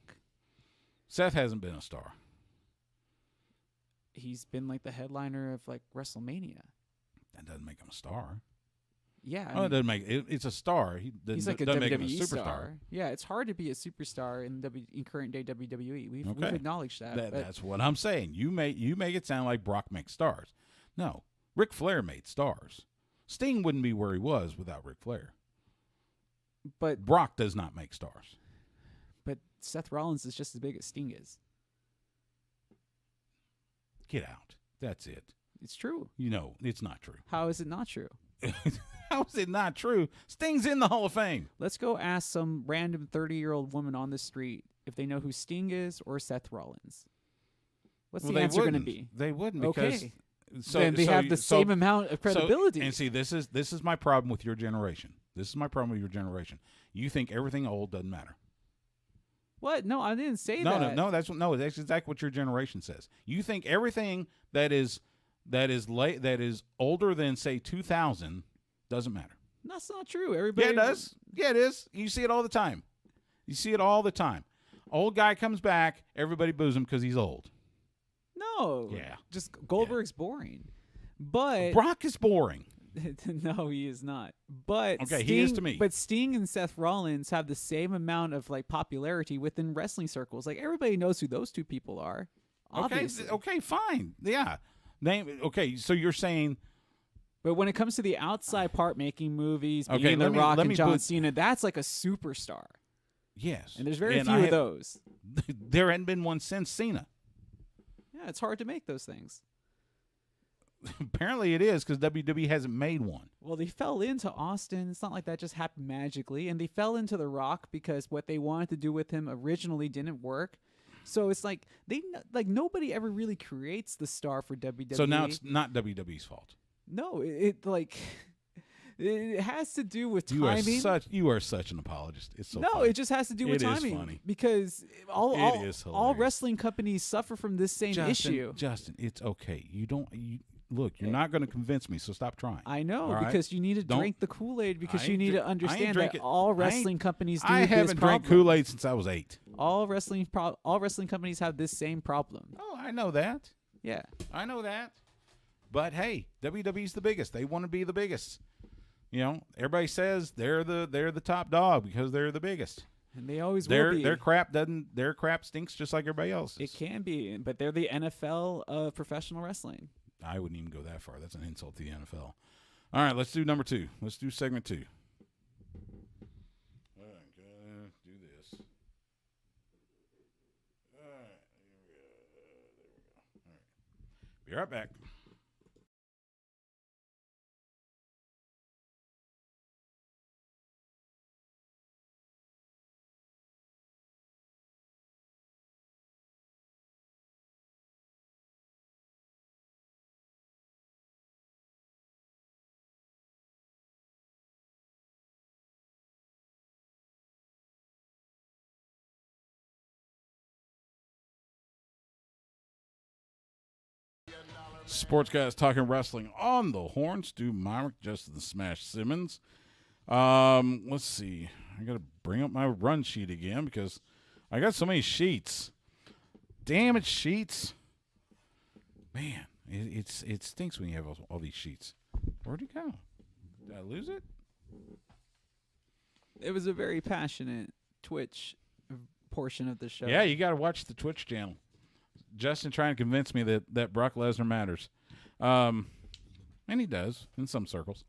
Seth hasn't been a star. he's been like the headliner of like WrestleMania. That doesn't make him a star. Yeah, It doesn't make it's a star. He's like a doesn't make him WWE superstar. star. Yeah, it's hard to be a superstar in current day WWE. We've acknowledged that. That's what I'm saying. You make it sound like Brock makes stars. No, Ric Flair made stars. Sting wouldn't be where he was without Ric Flair. But Brock does not make stars. But Seth Rollins is just as big as Sting is. Get out. That's it. It's true. It's not true. How is it not true? How is it not true? Sting's in the Hall of Fame. Let's go ask some random 30-year-old woman on the street if they know who Sting is or Seth Rollins. What's the answer going to be? They wouldn't because okay. Then they have the same amount of credibility. And see, this is my problem with your generation. This is my problem with your generation. You think everything old doesn't matter. What? No, I didn't say that. No, that's exactly what your generation says. You think everything that is older than say 2000 doesn't matter. That's not true. Everybody. Yeah, it does. Yeah, it is. You see it all the time. Old guy comes back, everybody boos him because he's old. No. Yeah. Just Goldberg's boring. But Brock is boring. No, he is not. But okay, Sting, he is to me. But Sting and Seth Rollins have the same amount of like popularity within wrestling circles. Like everybody knows who those two people are. Obviously. Okay, fine. Yeah. Okay, so you're saying. But when it comes to the outside part, making movies, being The Rock and John Cena, that's like a superstar. Yes. And there's very few of those. There hadn't been one since Cena. Yeah, it's hard to make those things. Apparently it is because WWE hasn't made one. Well, they fell into Austin. It's not like that just happened magically. And they fell into The Rock because what they wanted to do with him originally didn't work. So it's like nobody ever really creates the star for WWE. So now it's not WWE's fault. No, it has to do with timing. You are such an apologist. It's so no, funny. It just has to do with timing. It is funny. Because all wrestling companies suffer from this same issue. Justin, it's okay. Look, you're not going to convince me, so stop trying. I know, right? because you need to drink the Kool-Aid because you need to understand that all wrestling companies do I this haven't drank problem. Kool-Aid since I was 8. All wrestling companies have this same problem. Oh, I know that. Yeah. I know that. But hey, WWE's the biggest. They want to be the biggest. Everybody says they're the top dog because they're the biggest. And they always will be. Their crap stinks just like everybody else's. It can be, but they're the NFL of professional wrestling. I wouldn't even go that far. That's an insult to the NFL. All right, let's do number 2. Let's do segment 2. All right, gotta do this. All right, here we go. There we go. All right, be right back. Sports guys talking wrestling on the horn. Stu Myrick, Justin Smash Simmons. Let's see. I got to bring up my run sheet again because I got so many sheets. Damn it, sheets. Man, it stinks when you have all these sheets. Where'd it go? Did I lose it? It was a very passionate Twitch portion of the show. Yeah, you got to watch the Twitch channel. Justin trying to convince me that Brock Lesnar matters. And he does in some circles.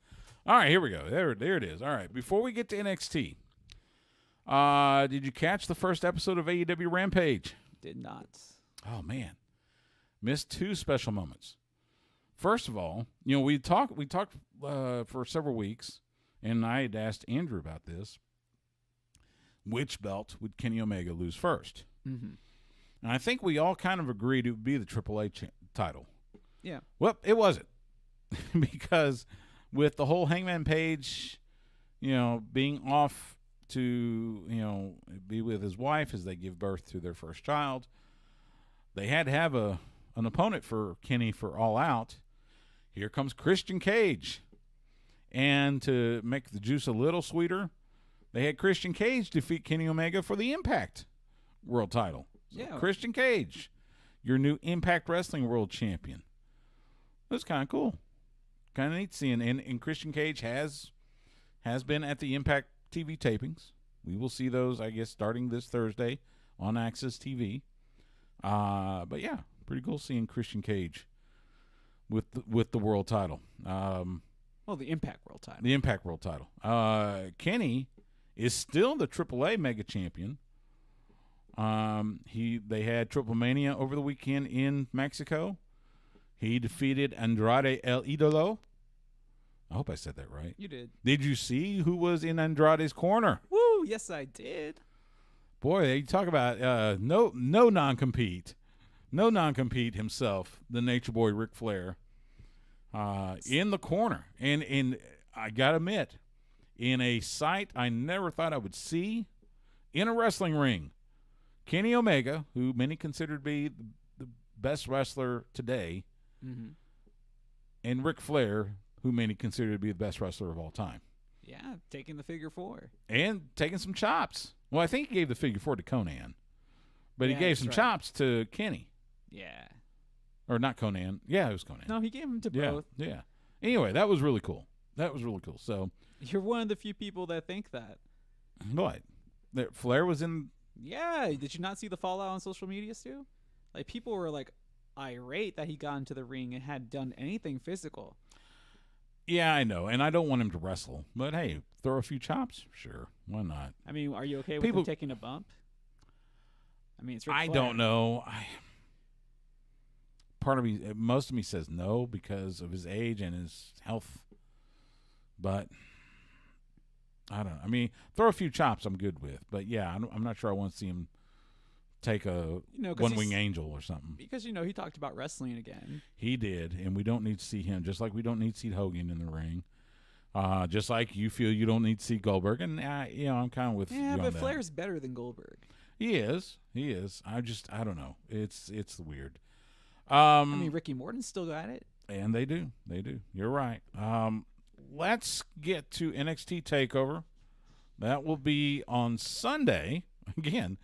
All right, here we go. There it is. All right, before we get to NXT, did you catch the first episode of AEW Rampage? Did not. Oh, man. Missed 2 special moments. First of all, we talked for several weeks, and I had asked Andrew about this. Which belt would Kenny Omega lose first? Mm-hmm. And I think we all kind of agreed it would be the AAA title. Yeah. Well, it wasn't. Because with the whole Hangman Page, being off to, be with his wife as they give birth to their first child, they had to have an opponent for Kenny for All Out. Here comes Christian Cage. And to make the juice a little sweeter, they had Christian Cage defeat Kenny Omega for the Impact World title. So yeah. Christian Cage, your new Impact Wrestling World Champion. That's kind of cool. Kind of neat seeing. And Christian Cage has been at the Impact TV tapings. We will see those, I guess, starting this Thursday on Access TV. But yeah, pretty cool seeing Christian Cage with the world title. Well, the Impact World title. The Impact World title. Kenny is still the AAA Mega Champion. They had Triple Mania over the weekend in Mexico. He defeated Andrade El Idolo. I hope I said that right. You did. Did you see who was in Andrade's corner? Woo! Yes, I did. Boy, they talk about no non-compete. No non-compete himself, the Nature Boy Ric Flair, in the corner. And I got to admit, in a sight I never thought I would see in a wrestling ring, Kenny Omega, who many consider to be the best wrestler today, and Ric Flair, who many consider to be the best wrestler of all time. Yeah, taking the figure 4. And taking some chops. Well, I think he gave the figure 4 to Conan. But Yeah, he gave that's some right. chops to Kenny. Yeah. Or not Conan. Yeah, it was Conan. No, he gave them to yeah, both. yeah. Anyway, that was really cool. So, You're one of the few people that think that. what? Flair was in... Yeah, did you not see the fallout on social media, Stu? Like, people were, like, irate that he got into the ring and had done anything physical. Yeah, I know. And I don't want him to wrestle. But, hey, throw a few chops? Sure. Why not? I mean, are you okay with People- him taking a bump? I mean, it's Ric I Flair. don't know. Most of me says no because of his age and his health. But I don't know. I mean, throw a few chops I'm good with. But, yeah, I'm not sure I want to see him take a 'cause one-wing he's- angel or something. Because, he talked about wrestling again. He did, and we don't need to see him, just like we don't need to see Hogan in the ring. Just like you feel you don't need to see Goldberg. And, I'm kind of with you Yeah, on but that. Flair's better than Goldberg. He is. I don't know. It's weird. I mean, Ricky Morton's still got it. And they do. You're right. Let's get to NXT TakeOver. That will be on Sunday. Again,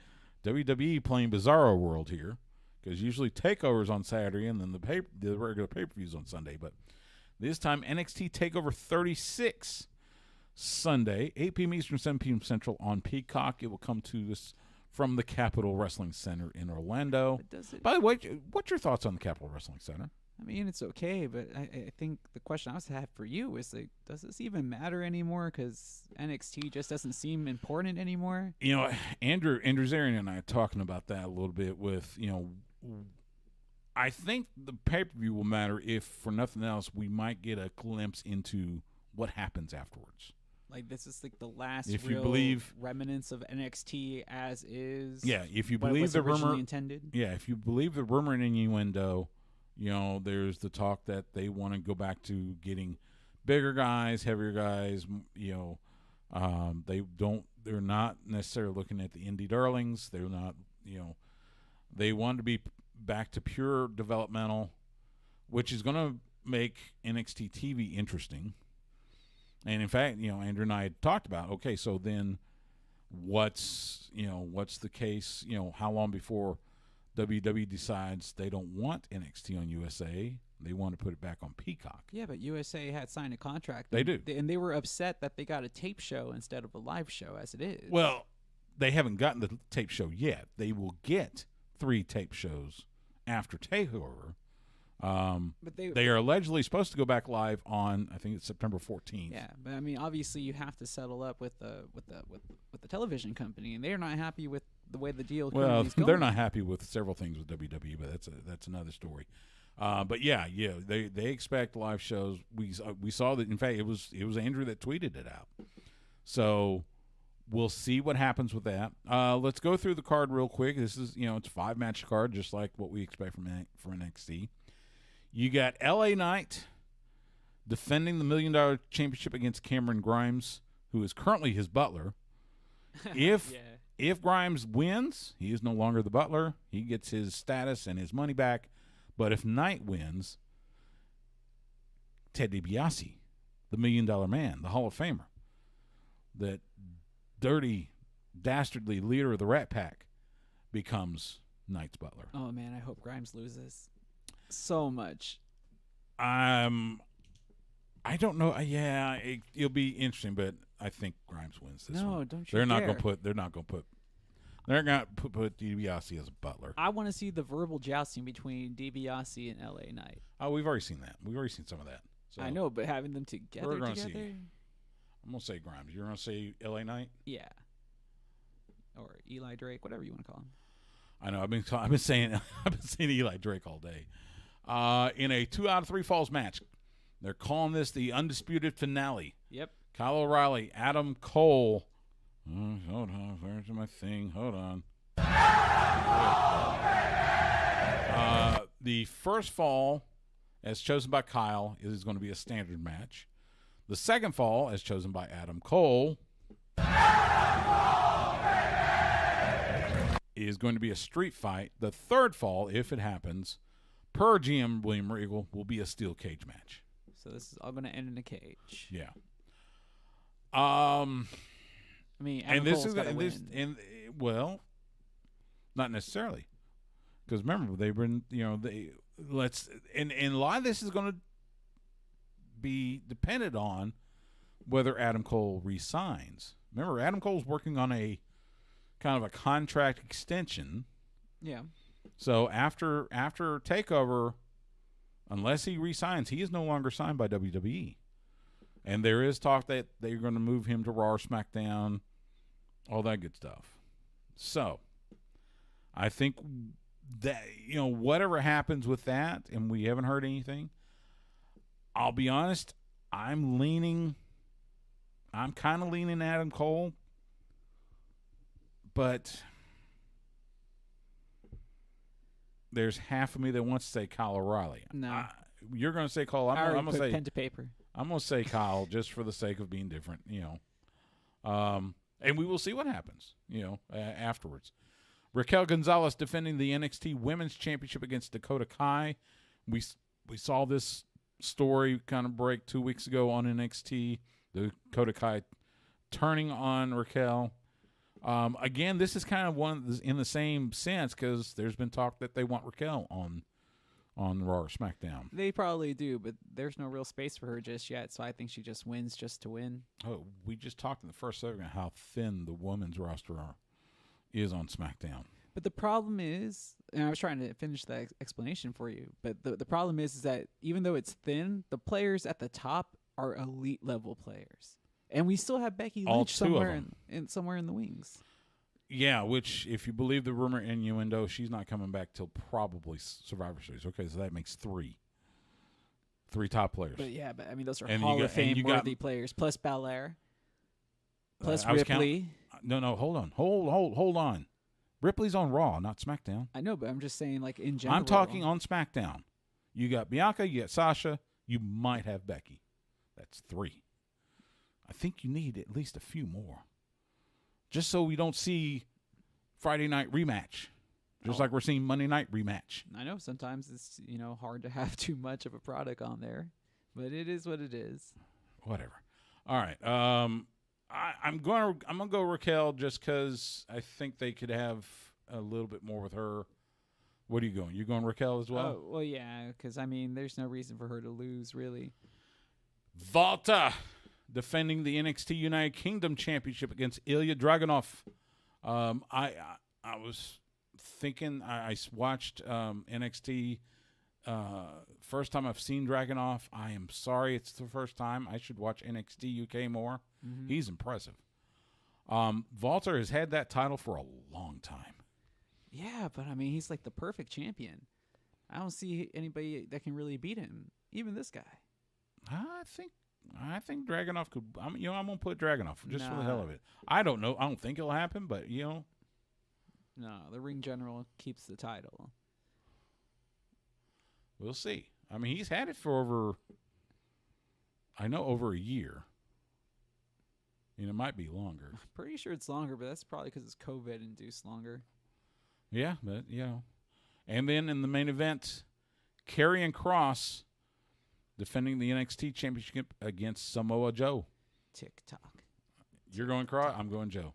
WWE playing Bizarro World here, because usually TakeOver's on Saturday and then the regular pay-per-view's on Sunday. But this time, NXT TakeOver 36, Sunday, 8 p.m. Eastern, 7 p.m. Central on Peacock. It will come to us from the Capitol Wrestling Center in Orlando. But does it? By the way, what's your thoughts on the Capitol Wrestling Center? I mean, it's okay, but I think the question I was have for you is, like, does this even matter anymore? Because NXT just doesn't seem important anymore. Andrew Zarian and I are talking about that a little bit with, I think the pay-per-view will matter if, for nothing else, we might get a glimpse into what happens afterwards. Like, this is like the last If you real believe- remnants of NXT as is. Yeah, if you what it believe was the originally rumor, intended. yeah, if you believe the rumor and innuendo, there's the talk that they want to go back to getting bigger guys, heavier guys. They're not necessarily looking at the indie darlings. They're not, they want to be back to pure developmental, which is going to make NXT TV interesting. And in fact, Andrew and I had talked about, okay, so then what's the case? How long before WWE decides they don't want NXT on USA? They want to put it back on Peacock. Yeah, but USA had signed a contract. They do. And they were upset that they got a tape show instead of a live show as it is. Well, they haven't gotten the tape show yet. They will get 3 tape shows after TakeOver. but They are allegedly supposed to go back live on, I think it's September 14th. Yeah, but I mean, obviously, you have to settle up with the television company, and they're not happy with the way the deal. Well, currently is going. they're not happy with several things with WWE, but that's another story. But yeah, they expect live shows. We saw that. In fact, it was Andrew that tweeted it out. So we'll see what happens with that. Let's go through the card real quick. This is it's a 5-match card, just like what we expect from NXT. You got LA Knight defending the $1 Million Championship against Cameron Grimes, who is currently his butler. If Grimes wins, he is no longer the butler. He gets his status and his money back. But if Knight wins, Ted DiBiase, the $1 Million Man, the Hall of Famer, that dirty, dastardly leader of the Rat Pack, becomes Knight's butler. Oh man, I hope Grimes loses so much. I don't know. Yeah, it'll be interesting, but I think Grimes wins this one. No, don't you They're not dare. going to put. They're not going to put. They're going to put DiBiase as a butler. I want to see the verbal jousting between DiBiase and LA Knight. Oh, we've already seen that. We've already seen some of that. So I know, but having them together. We're gonna see. I'm going to say Grimes. You're going to say LA Knight? Yeah. Or Eli Drake, whatever you want to call him. I know. I've been saying Eli Drake all day. In a 2 out of 3 falls match, they're calling this the undisputed finale. Yep. Kyle O'Reilly, Adam Cole. Hold on, where's my thing? Hold on. The first fall, as chosen by Kyle, is going to be a standard match. The second fall, as chosen by Adam Cole, is going to be a street fight. The third fall, if it happens, per GM William Regal, will be a steel cage match. So this is all going to end in a cage. Yeah. I mean, Adam and this Cole's is gotta win. well, not necessarily, because remember they've been and a lot of this is going to be dependent on whether Adam Cole resigns. Remember, Adam Cole's working on a kind of a contract extension. Yeah. So after Takeover, unless he resigns, he is no longer signed by WWE. And there is talk that they're going to move him to Raw or SmackDown, all that good stuff. So I think that, whatever happens with that, and we haven't heard anything, I'll be honest, I'm kind of leaning Adam Cole, but there's half of me that wants to say Kyle O'Reilly. No. You're going to say Cole. I'm going to say pen to paper. I'm going to say Kyle just for the sake of being different, and we will see what happens, afterwards. Raquel Gonzalez defending the NXT Women's Championship against Dakota Kai. We saw this story kind of break 2 weeks ago on NXT. Dakota Kai turning on Raquel. Again, this is kind of one in the same sense because there's been talk that they want Raquel on Raw or SmackDown. They probably do, but there's no real space for her just yet, so I think she just wins just to win. Oh, we just talked in the first segment how thin the women's roster is on SmackDown. But the problem is, and I was trying to finish that explanation for you, but the problem is that even though it's thin, the players at the top are elite level players. And we still have Becky All Lynch two of somewhere in the wings. Yeah, which, if you believe the rumor innuendo, she's not coming back till probably Survivor Series. Okay, so that makes 3 top players. But yeah, I mean, those are And Hall you of got- and Fame you got- worthy players, plus Belair, plus I was Ripley. No, hold on. Hold on. Ripley's on Raw, not SmackDown. I know, but I'm just saying, like, in general. I'm talking on SmackDown. You got Bianca, you got Sasha, you might have Becky. That's 3. I think you need at least a few more. Just so we don't see Friday night rematch. Just like we're seeing Monday night rematch. I know sometimes it's, hard to have too much of a product on there, but it is what it is. Whatever. All right. I'm gonna go Raquel just because I think they could have a little bit more with her. What are you going? You going Raquel as well? Oh, well, yeah, because, I mean, there's no reason for her to lose, really. Volta defending the NXT United Kingdom Championship against Ilya Dragunov. I was thinking, I watched NXT. First time I've seen Dragunov. I am sorry it's the first time. I should watch NXT UK more. Mm-hmm. He's impressive. Volta has had that title for a long time. Yeah, but, I mean, he's like the perfect champion. I don't see anybody that can really beat him, even this guy. I think Dragunov could. I'm gonna put Dragunov just for the Nah. hell of it. I don't know. I don't think it'll happen, but No, the ring general keeps the title. we'll see. I mean, he's had it for over a year. And it might be longer. Pretty sure it's longer, but that's probably because it's COVID-induced longer. Yeah, but and then in the main event, Karrion Kross defending the NXT Championship against Samoa Joe. Tick-tock. You're going Kross. I'm going Joe.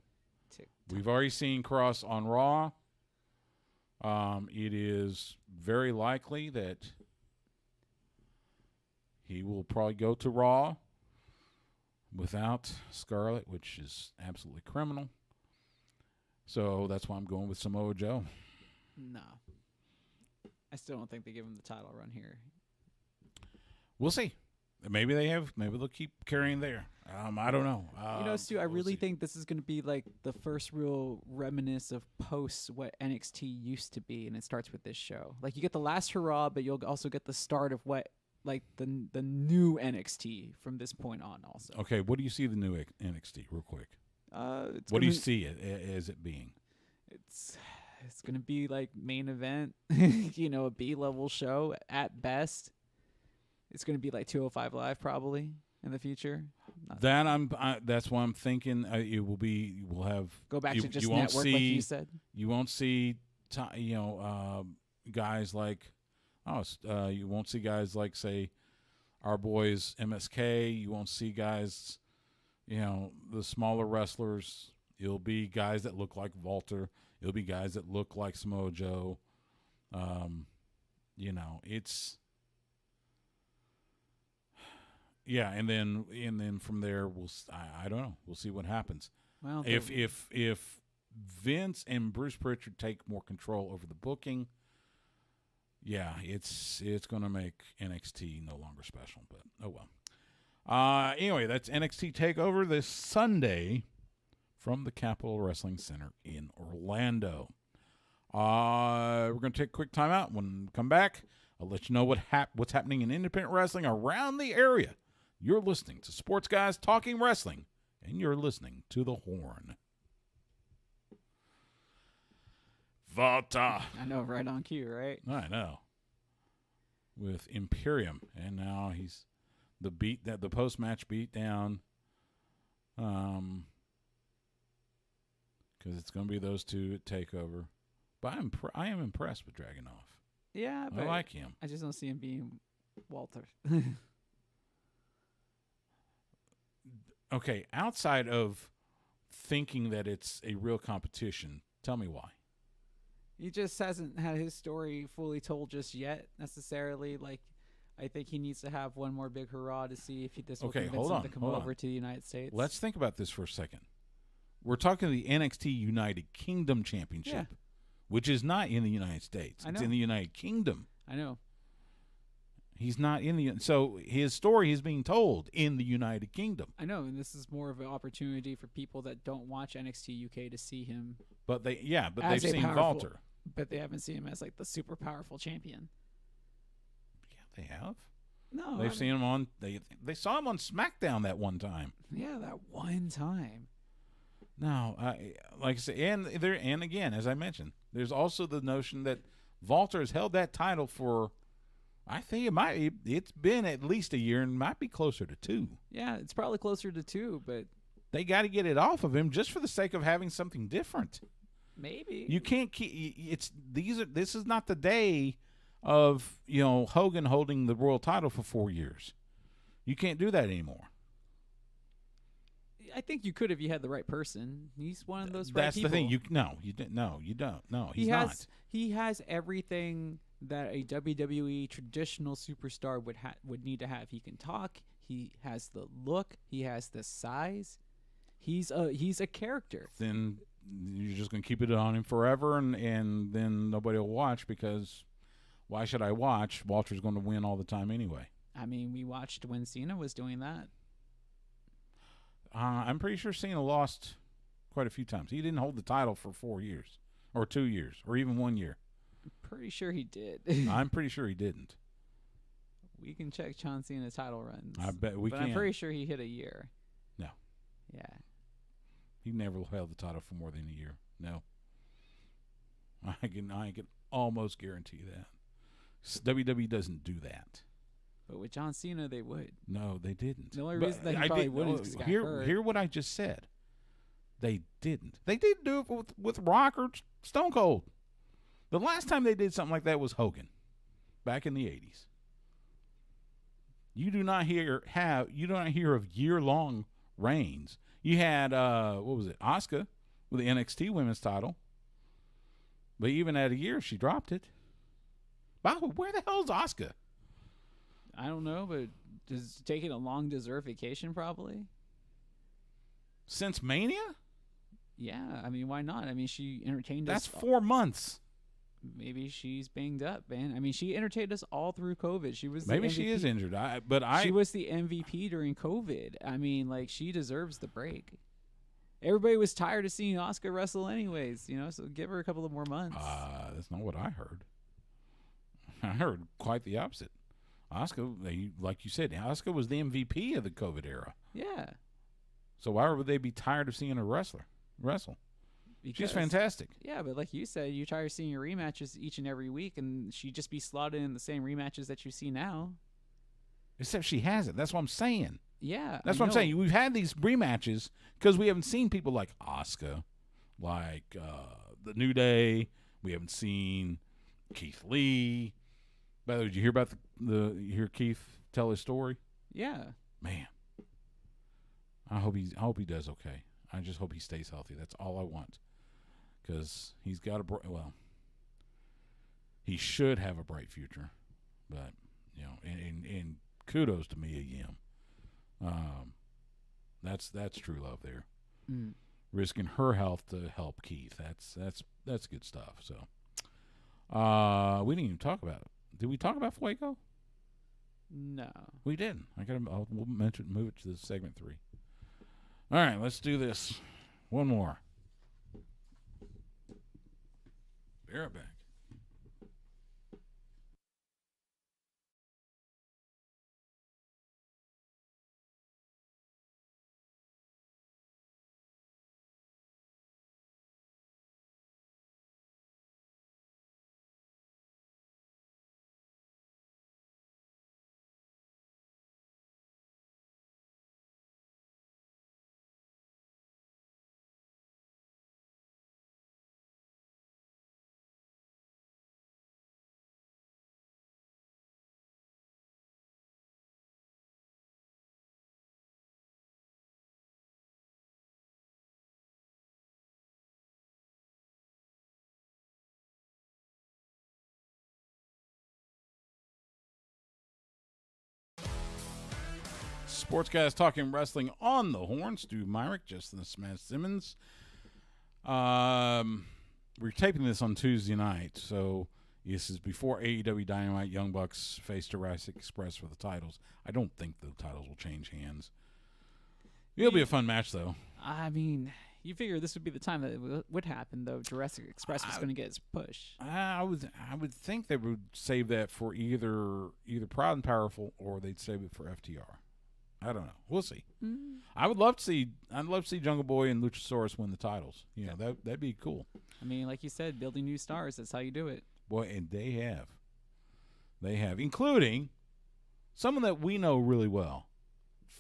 Tick. We've already seen Kross on Raw. It is very likely that he will probably go to Raw without Scarlett, which is absolutely criminal. So that's why I'm going with Samoa Joe. No. I still don't think they give him the title run here. We'll see. Maybe they have. Maybe they'll keep carrying there. I don't know. Stu, I really think this is going to be like the first real reminiscence of post what NXT used to be, and it starts with this show. Like you get the last hurrah, but you'll also get the start of what like the new NXT from this point on. Also, Okay, what do you see the new NXT real quick? what do you see it as it being? It's going to be like main event, a B-level show at best. It's going to be like 205 Live probably in the future. That's why I'm thinking it will be. We'll have Go back you, to just you won't network see, like you said. You won't see guys like you won't see guys like say our boys MSK. You won't see guys, the smaller wrestlers. It'll be guys that look like Walter. It'll be guys that look like Samoa Joe. It's. Yeah, and then from there I don't know. We'll see what happens. Well, if Vince and Bruce Pritchard take more control over the booking, yeah, it's going to make NXT no longer special. But oh well. Anyway, that's NXT Takeover this Sunday from the Capitol Wrestling Center in Orlando. We're going to take a quick time out. When we come back, I'll let you know what's happening in independent wrestling around the area. You're listening to Sports Guys Talking Wrestling, and you're listening to The Horn. Volta. I know, right on cue, right? I know. With Imperium, and now he's the post-match beat down. Because it's going to be those two at Takeover. But I am impressed with Dragunov. Yeah, but I like him. I just don't see him being Walter. Okay, outside of thinking that it's a real competition, tell me why. He just hasn't had his story fully told just yet, necessarily. Like, I think he needs to have one more big hurrah to see if this will convince him to come over to the United States. Let's think about this for a second. We're talking the NXT United Kingdom Championship, which is not in the United States. It's in the United Kingdom. I know. He's not in the... So his story is being told in the United Kingdom. I know, and this is more of an opportunity for people that don't watch NXT UK to see him. But they've seen Walter. But they haven't seen him as like the super powerful champion. Yeah, they have. No, they've seen him on. They saw him on SmackDown that one time. Yeah, that one time. No, like I said, and again, as I mentioned, there's also the notion that Walter has held that title for. I think it's been at least a year and might be closer to 2. Yeah, it's probably closer to 2, but they got to get it off of him just for the sake of having something different. Maybe. You can't keep this is not the day of, Hogan holding the world title for 4 years. You can't do that anymore. I think you could if you had the right person. He's one of those That's people. The thing. You don't. No, he's not. He has everything that a WWE traditional superstar would need to have. He can talk. He has the look. He has the size. He's a character. Then you're just going to keep it on him forever, and then nobody will watch because why should I watch? Walter's going to win all the time anyway. I mean, we watched when Cena was doing that. I'm pretty sure Cena lost quite a few times. He didn't hold the title for 4 years or 2 years or even 1 year. I'm pretty sure he did. I'm pretty sure he didn't. We can check John Cena's title runs. I bet we can. I'm pretty sure he hit a year. No. Yeah. He never held the title for more than a year. No. I can almost guarantee that. WWE doesn't do that. But with John Cena, they would. No, they didn't. The only reason that he probably wouldn't is because he got hurt. Hear what I just said. They didn't. They didn't do it with Rock or Stone Cold. The last time they did something like that was Hogan, back in the 80s. You do not hear of year-long reigns. You had Asuka with the NXT Women's title. But even at a year, she dropped it. By the way, where the hell is Asuka? I don't know, but does taking a long deserved vacation probably? Since Mania? Yeah, I mean, why not? I mean, she entertained That's us. 4 months. Maybe she's banged up, man. I mean, she entertained us all through COVID. She was Maybe the she MVP. is injured. She was the MVP during COVID. I mean, like, she deserves the break. Everybody was tired of seeing Asuka wrestle anyways, you know, so give her a couple of more months. That's not what I heard. I heard quite the opposite. Asuka, like you said, Asuka was the MVP of the COVID era. Yeah. So why would they be tired of seeing a wrestle? She's Because- fantastic. Yeah, but like you said, you tired of seeing your rematches each and every week, and she'd just be slotted in the same rematches that you see now. Except she hasn't. That's what I'm saying. Yeah. That's I what I'm know. saying. We've had these rematches because we haven't seen people like Asuka, like the New Day. We haven't seen Keith Lee. By the way, did you hear about you hear Keith tell his story? Yeah. Man, I hope he does okay. I just hope he stays healthy. That's all I want, because he's got he should have a bright future, but you know, and kudos to Mia Yim. That's true love there. Mm. Risking her health to help Keith. That's good stuff. So, we didn't even talk about it. Did we talk about Fuego? No. We didn't. We'll move it to segment 3. All right, let's do this. One more. Be right back. Sports guys talking wrestling on the horn. Stu Myrick, Justin Smash Simmons. We're taping this on Tuesday night, so this is before AEW Dynamite. Young Bucks face Jurassic Express for the titles. I don't think the titles will change hands. It'll be a fun match, though. I mean, you figure this would be the time that it would happen, though. Jurassic Express was going to get its push. I would think they would save that for either Proud and Powerful, or they'd save it for FTR. I don't know. We'll see. Mm. I'd love to see Jungle Boy and Luchasaurus win the titles. You know, that'd be cool. I mean, like you said, building new stars, that's how you do it. Boy, and they have, including someone that we know really well,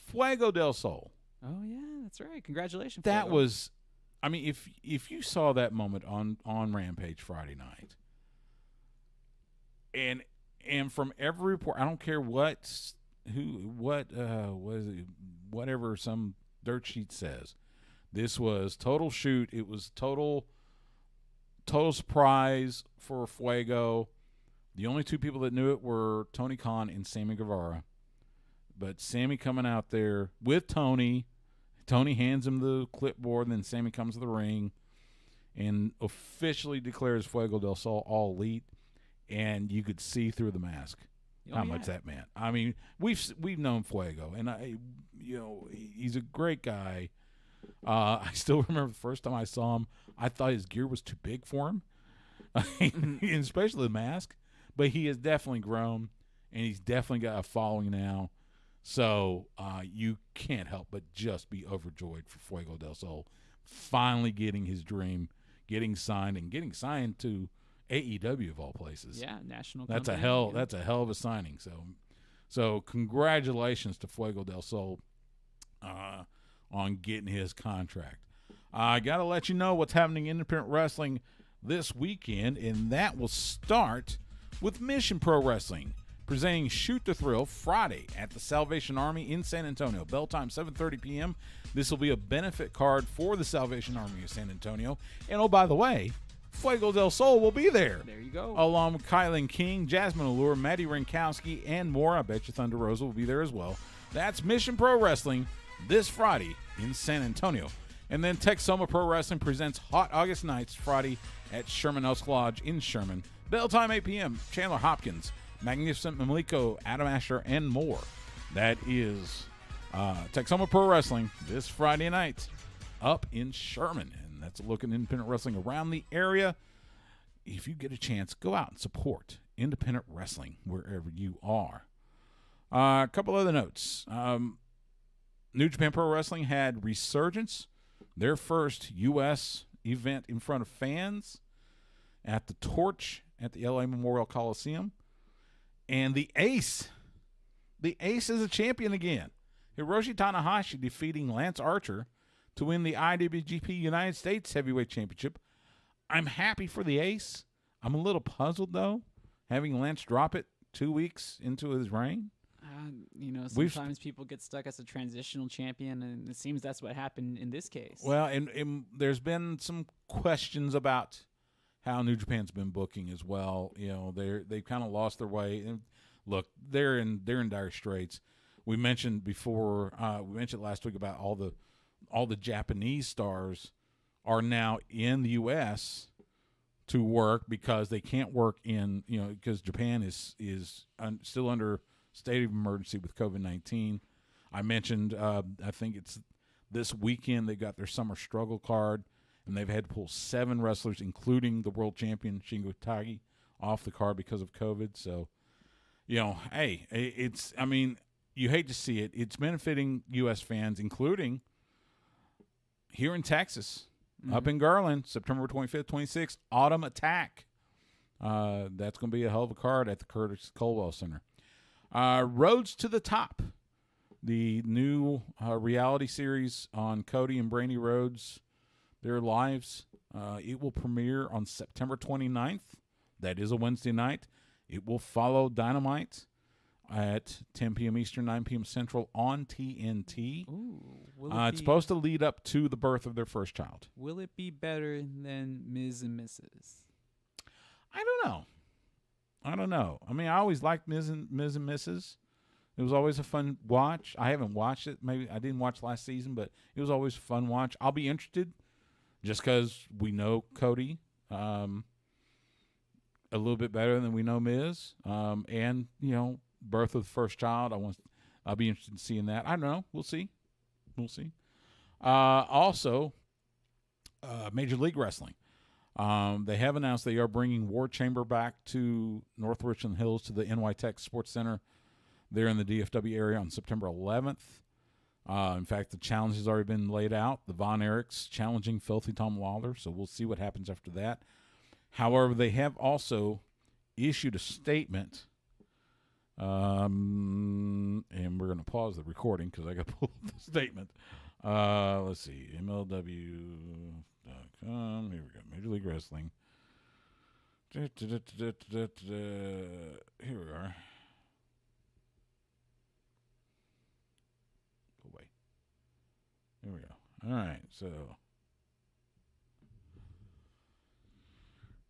Fuego del Sol. Oh, yeah, that's right. Congratulations. That Fuego. was, I mean, if you saw that moment on Rampage Friday night, and from every report, I don't care whatever some dirt sheet says, this was total shoot. It was total surprise for Fuego. The only two people that knew it were Tony Khan and Sammy Guevara. But Sammy coming out there with Tony hands him the clipboard, and then Sammy comes to the ring and officially declares Fuego del Sol all elite, and you could see through the mask how much that meant. I mean, we've known Fuego, and he's a great guy. I still remember the first time I saw him, I thought his gear was too big for him, especially the mask. But he has definitely grown, and he's definitely got a following now. So you can't help but just be overjoyed for Fuego del Sol finally getting his dream, getting signed to AEW of all places. Yeah, national. That's a company. That's a hell of a signing. So congratulations to Fuego del Sol on getting his contract. I got to let you know what's happening in independent wrestling this weekend, and that will start with Mission Pro Wrestling presenting Shoot the Thrill Friday at the Salvation Army in San Antonio. Bell time 7:30 p.m. This will be a benefit card for the Salvation Army of San Antonio. And oh, by the way, Fuego del Sol will be there. There you go. Along with Kylan King, Jasmine Allure, Maddie Rinkowski, and more. I bet you Thunder Rosa will be there as well. That's Mission Pro Wrestling this Friday in San Antonio. And then Texoma Pro Wrestling presents Hot August Nights Friday at Sherman Oaks Lodge in Sherman. Bell time 8 p.m. Chandler Hopkins, Magnificent Maliko, Adam Asher, and more. That is Texoma Pro Wrestling this Friday night up in Sherman. And that's a look at independent wrestling around the area. If you get a chance, go out and support independent wrestling wherever you are. A couple other notes. New Japan Pro Wrestling had Resurgence, their first U.S. event in front of fans at the Torch at the LA Memorial Coliseum. And the Ace is a champion again. Hiroshi Tanahashi defeating Lance Archer to win the IWGP United States Heavyweight Championship. I'm happy for the Ace. I'm a little puzzled, though, having Lance drop it 2 weeks into his reign. Sometimes people get stuck as a transitional champion, and it seems that's what happened in this case. Well, and there's been some questions about how New Japan's been booking as well. They've kind of lost their way. And look, they're in dire straits. We mentioned before. We mentioned last week about all the Japanese stars are now in the U.S. to work because they can't work in because Japan is still under state of emergency with COVID-19. I mentioned, I think it's this weekend they got their summer struggle card, and they've had to pull 7 wrestlers, including the world champion Shingo Takagi, off the card because of COVID. So, hey, you hate to see it. It's benefiting U.S. fans, including here in Texas, up in Garland, September 25th, 26th, Autumn Attack. That's going to be a hell of a card at the Curtis Colwell Center. Roads to the Top, the new reality series on Cody and Brandy Rhodes, their lives. It will premiere on September 29th. That is a Wednesday night. It will follow Dynamite at 10 p.m. Eastern, 9 p.m. Central on TNT. It's supposed to lead up to the birth of their first child. Will it be better than Ms. and Mrs.? I don't know. I always liked Ms. and Mrs. It was always a fun watch. I haven't watched it. Maybe I didn't watch last season, but it was always a fun watch. I'll be interested just because we know Cody a little bit better than we know Miz. And, birth of the first child. I'll be interested in seeing that. I don't know. We'll see. Also, Major League Wrestling. They have announced they are bringing War Chamber back to North Richland Hills to the NY Tech Sports Center there in the DFW area on September 11th. In fact, the challenge has already been laid out. The Von Erichs challenging Filthy Tom Lawler, so we'll see what happens after that. However, they have also issued a statement, and we're going to pause the recording because I got to pull up the statement. Let's see, MLW.com. Here we go. Major League Wrestling. Here we are. Go away. Here we go. All right. So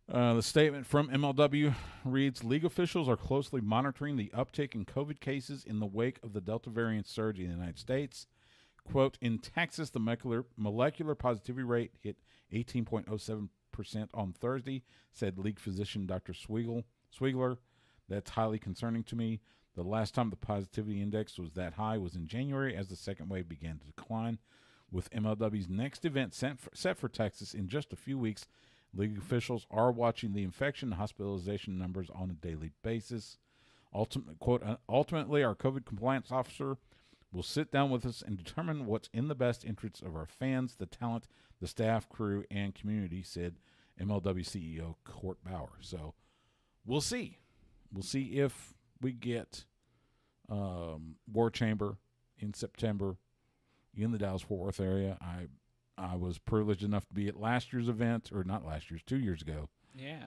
the statement from MLW reads, league officials are closely monitoring the uptick in COVID cases in the wake of the Delta variant surge in the United States. Quote, in Texas, the molecular positivity rate hit 18.07% on Thursday, said league physician Dr. Swigler. That's highly concerning to me. The last time the positivity index was that high was in January as the second wave began to decline. With MLW's next event set for Texas in just a few weeks, league officials are watching the infection and hospitalization numbers on a daily basis. Ultimately, our COVID compliance officer will sit down with us and determine what's in the best interests of our fans, the talent, the staff, crew, and community, said MLW CEO Court Bauer. So we'll see. We'll see if we get War Chamber in September in the Dallas-Fort Worth area. I was privileged enough to be at last year's event, or not last year's, 2 years ago. Yeah.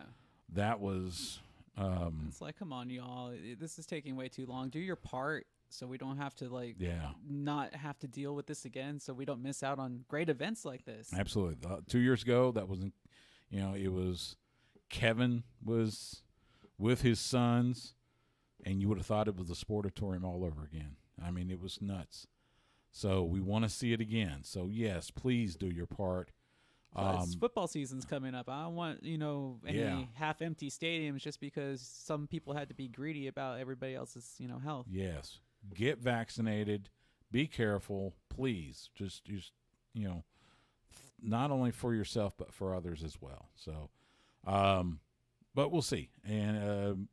That was... it's like, come on, y'all. This is taking way too long. Do your part so we don't have to, not have to deal with this again, so we don't miss out on great events like this. Absolutely. 2 years ago, that was It was Kevin was with his sons, and you would have thought it was the Sportatorium all over again. I mean, it was nuts. So we want to see it again. So, yes, please do your part. Plus, football season's coming up. I don't want, any half-empty stadiums just because some people had to be greedy about everybody else's, health. Yes. Get vaccinated. Be careful. Please. Just not only for yourself but for others as well. So, but we'll see. And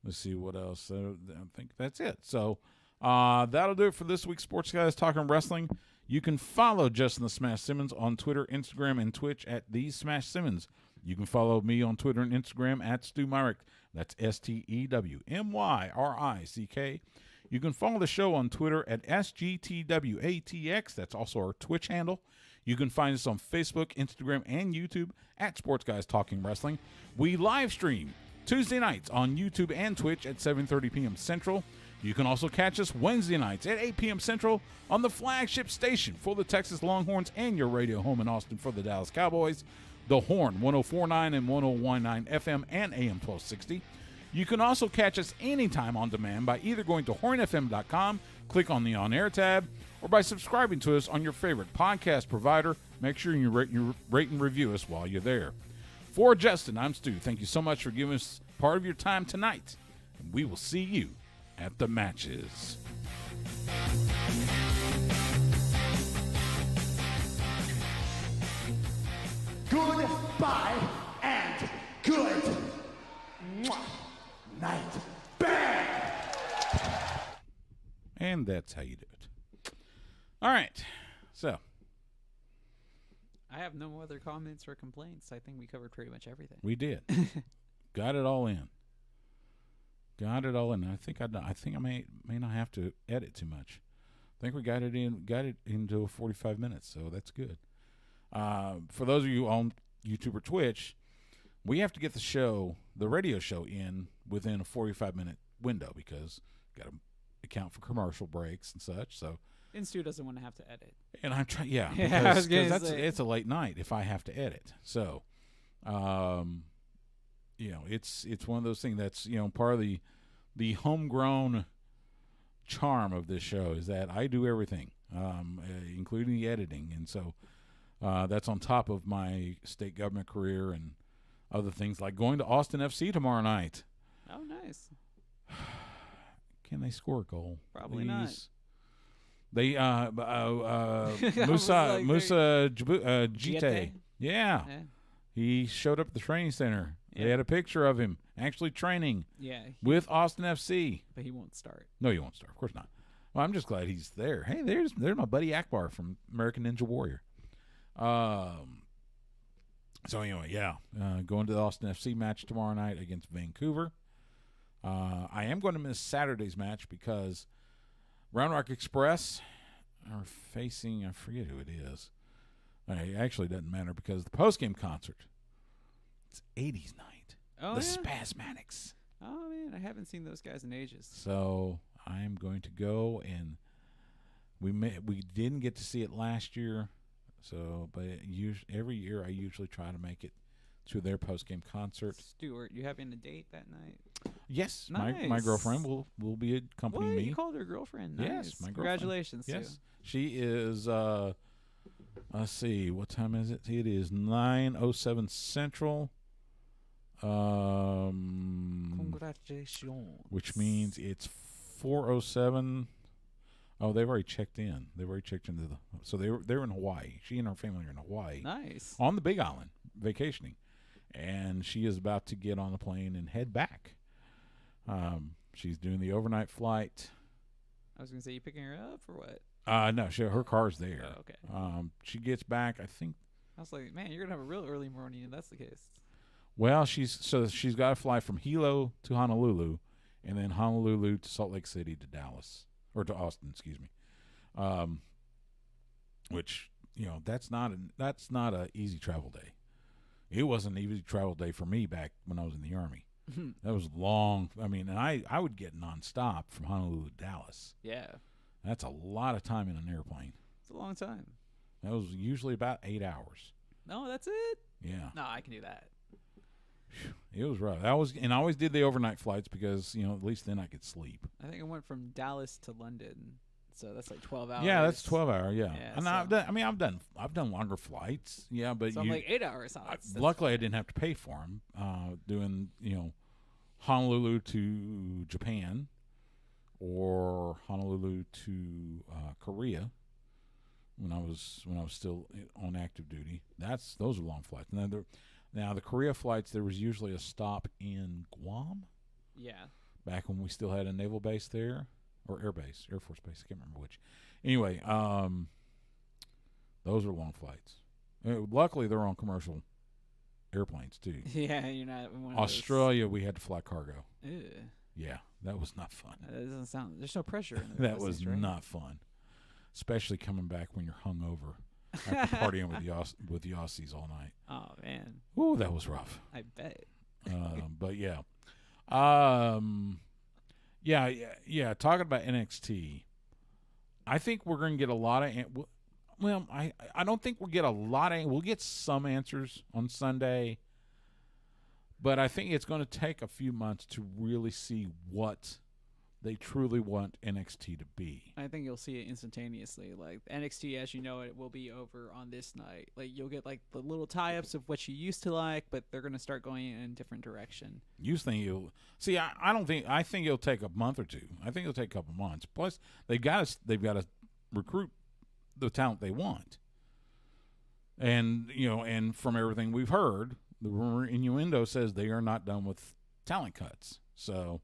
let's see what else. I think that's it. So that'll do it for this week's Sports Guys Talking Wrestling. You can follow Justin the Smash Simmons on Twitter, Instagram, and Twitch at The Smash Simmons. You can follow me on Twitter and Instagram at Stu Myrick. That's STEWMYRICK. You can follow the show on Twitter at SGTWATX. That's also our Twitch handle. You can find us on Facebook, Instagram, and YouTube at Sports Guys Talking Wrestling. We live stream Tuesday nights on YouTube and Twitch at 7:30 p.m. Central. You can also catch us Wednesday nights at 8 p.m. Central on the flagship station for the Texas Longhorns and your radio home in Austin for the Dallas Cowboys, The Horn, 104.9 and 101.9 FM and AM 1260. You can also catch us anytime on demand by either going to hornfm.com, click on the On Air tab, or by subscribing to us on your favorite podcast provider. Make sure you rate and review us while you're there. For Justin, I'm Stu. Thank you so much for giving us part of your time tonight, and we will see you at the matches. Goodbye and good night. Bang! And that's how you do it. All right. So. I have no other comments or complaints. I think we covered pretty much everything. We did. Got it all in. I think I may not have to edit too much. I think we got it into 45 minutes, so that's good. For those of you on YouTube or Twitch, we have to get the radio show in within a 45-minute window because got to account for commercial breaks and such. So. And Stu doesn't want to have to edit. And I'm trying, because it's a late night if I have to edit. So, it's one of those things that's part of the homegrown charm of this show is that I do everything, including the editing, and so that's on top of my state government career and other things like going to Austin FC tomorrow night. Oh, nice. Can they score a goal? Probably please? Not. They Musa Jite. Yeah. He showed up at the training center. They had a picture of him actually training with Austin FC. But he won't start. No, he won't start. Of course not. Well, I'm just glad he's there. Hey, there's my buddy Akbar from American Ninja Warrior. So anyway, going to the Austin FC match tomorrow night against Vancouver. I am going to miss Saturday's match because Round Rock Express are facing, I forget who it is. It actually doesn't matter because the post-game concert, it's 80s night. Oh, the Spasmatics. Oh, man, I haven't seen those guys in ages. So I am going to go, and we didn't get to see it last year. So, but every year I usually try to make it to their post-game concert. Stuart, you having a date that night? Yes, nice. my girlfriend will be accompanying me. You called her girlfriend? Nice. Yes, my girlfriend. Congratulations. Yes, Sue. she is. Let's see, what time is it? It is 9:07 Central. Congratulations. Which means it's 4:07. Oh, they've already checked in. They've already checked into so they're in Hawaii. She and her family are in Hawaii. Nice. On the Big Island, vacationing. And she is about to get on the plane and head back. She's doing the overnight flight. I was going to say, you picking her up or what? No, her car's there. Oh, okay. She gets back, I think. I was like, man, you're going to have a real early morning if that's the case. Well, she's got to fly from Hilo to Honolulu and then Honolulu to Salt Lake City to Dallas. Or to Austin, excuse me. Which, that's not a easy travel day. It wasn't an easy travel day for me back when I was in the Army. That was long. I mean, and I would get nonstop from Honolulu to Dallas. Yeah. That's a lot of time in an airplane. It's a long time. That was usually about 8 hours. No, that's it. Yeah, No, I can do that. it was rough. I always did the overnight flights because at least then I could sleep. I think I went from Dallas to London, so that's like 12 hours. Yeah, that's 12-hour. Yeah, Yeah, and so- I've done longer flights. Yeah, but So I'm like 8 hours. So that's luckily I didn't have to pay for them. Doing Honolulu to Japan or Honolulu to Korea when I was still on active duty. Those are long flights. Now the Korea flights, there was usually a stop in Guam. Yeah. Back when we still had a naval base there, or Air Force base. I can't remember which. Anyway, those are long flights. Luckily, they're on commercial airplanes too. Yeah, you're not in one of Australia, we had to fly cargo. those. Ew. Yeah, that was not fun. That doesn't sound. There's no pressure in That was not fun, especially coming back when you're hungover after partying with the Aussies all night. Oh man. Ooh, that was rough. I bet. But yeah, yeah. Talking about NXT, I think we're going to get a lot of. Well, I don't think we'll get a lot of. We'll get some answers on Sunday, but I think it's going to take a few months to really see what they truly want NXT to be. I think you'll see it instantaneously. Like NXT, as you know it, will be over on this night. Like you'll get like the little tie-ups of what you used to like, but they're going to start going in a different direction. You think you'll see? I don't think. I think it'll take a month or two. I think it'll take a couple months. Plus, they've got to recruit the talent they want. And and from everything we've heard, the rumor innuendo says they are not done with talent cuts. So.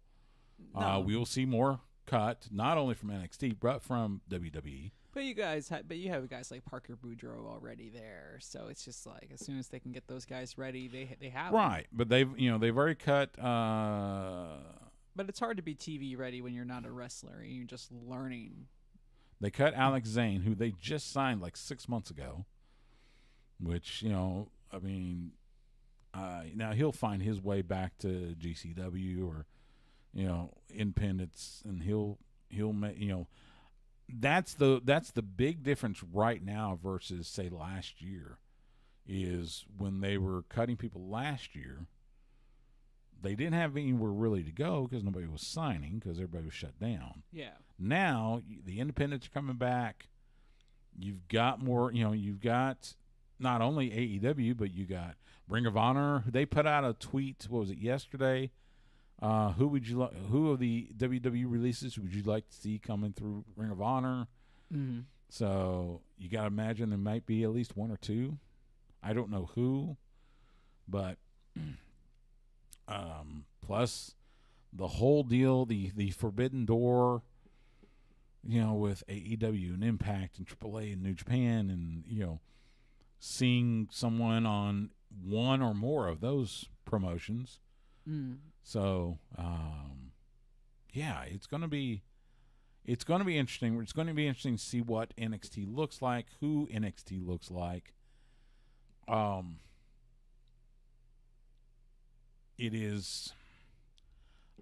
No. We will see more cut, not only from NXT but from WWE. But you have guys like Parker Boudreaux already there, so it's just like as soon as they can get those guys ready, they have right. them. But they've already cut. But it's hard to be TV ready when you're not a wrestler and you're just learning. They cut Alex Zane, who they just signed like 6 months ago. Which now he'll find his way back to GCW or. Independence, and he'll make that's the big difference right now versus say last year is when they were cutting people last year, they didn't have anywhere really to go because nobody was signing because everybody was shut down. Yeah. Now the independents are coming back. You've got more. You've got not only AEW, but you got Ring of Honor. They put out a tweet. What was it yesterday? Who of the WWE releases would you like to see coming through Ring of Honor? Mm-hmm. So you got to imagine there might be at least one or two. I don't know who, but plus the whole deal, the Forbidden Door, with AEW and Impact and AAA and New Japan, and seeing someone on one or more of those promotions. Mm. So, it's going to be interesting. It's going to be interesting to see what NXT looks like, who NXT looks like. It is.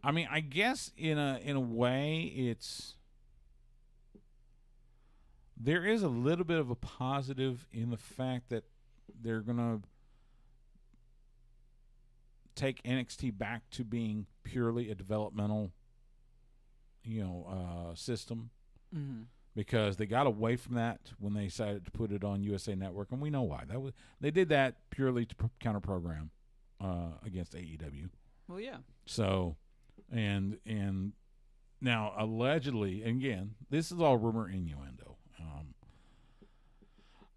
I mean, I guess in a way, there is a little bit of a positive in the fact that they're going to take NXT back to being purely a developmental, system, Mm-hmm. because they got away from that when they decided to put it on USA Network, and we know why. They did that purely to counter program against AEW. Well, yeah. So, and now allegedly, and again, this is all rumor innuendo.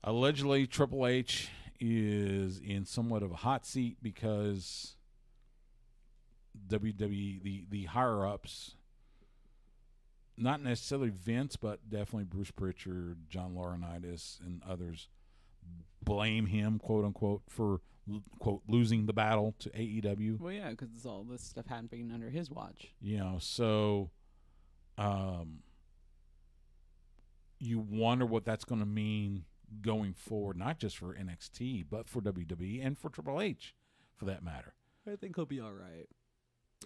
Allegedly, Triple H is in somewhat of a hot seat because WWE, the higher ups, not necessarily Vince, but definitely Bruce Pritchard, John Laurinaitis, and others, blame him, quote unquote, for quote losing the battle to AEW. Well, yeah, because all this stuff hadn't been under his watch. So, you wonder what that's going to mean going forward, not just for NXT, but for WWE and for Triple H, for that matter. I think he'll be all right.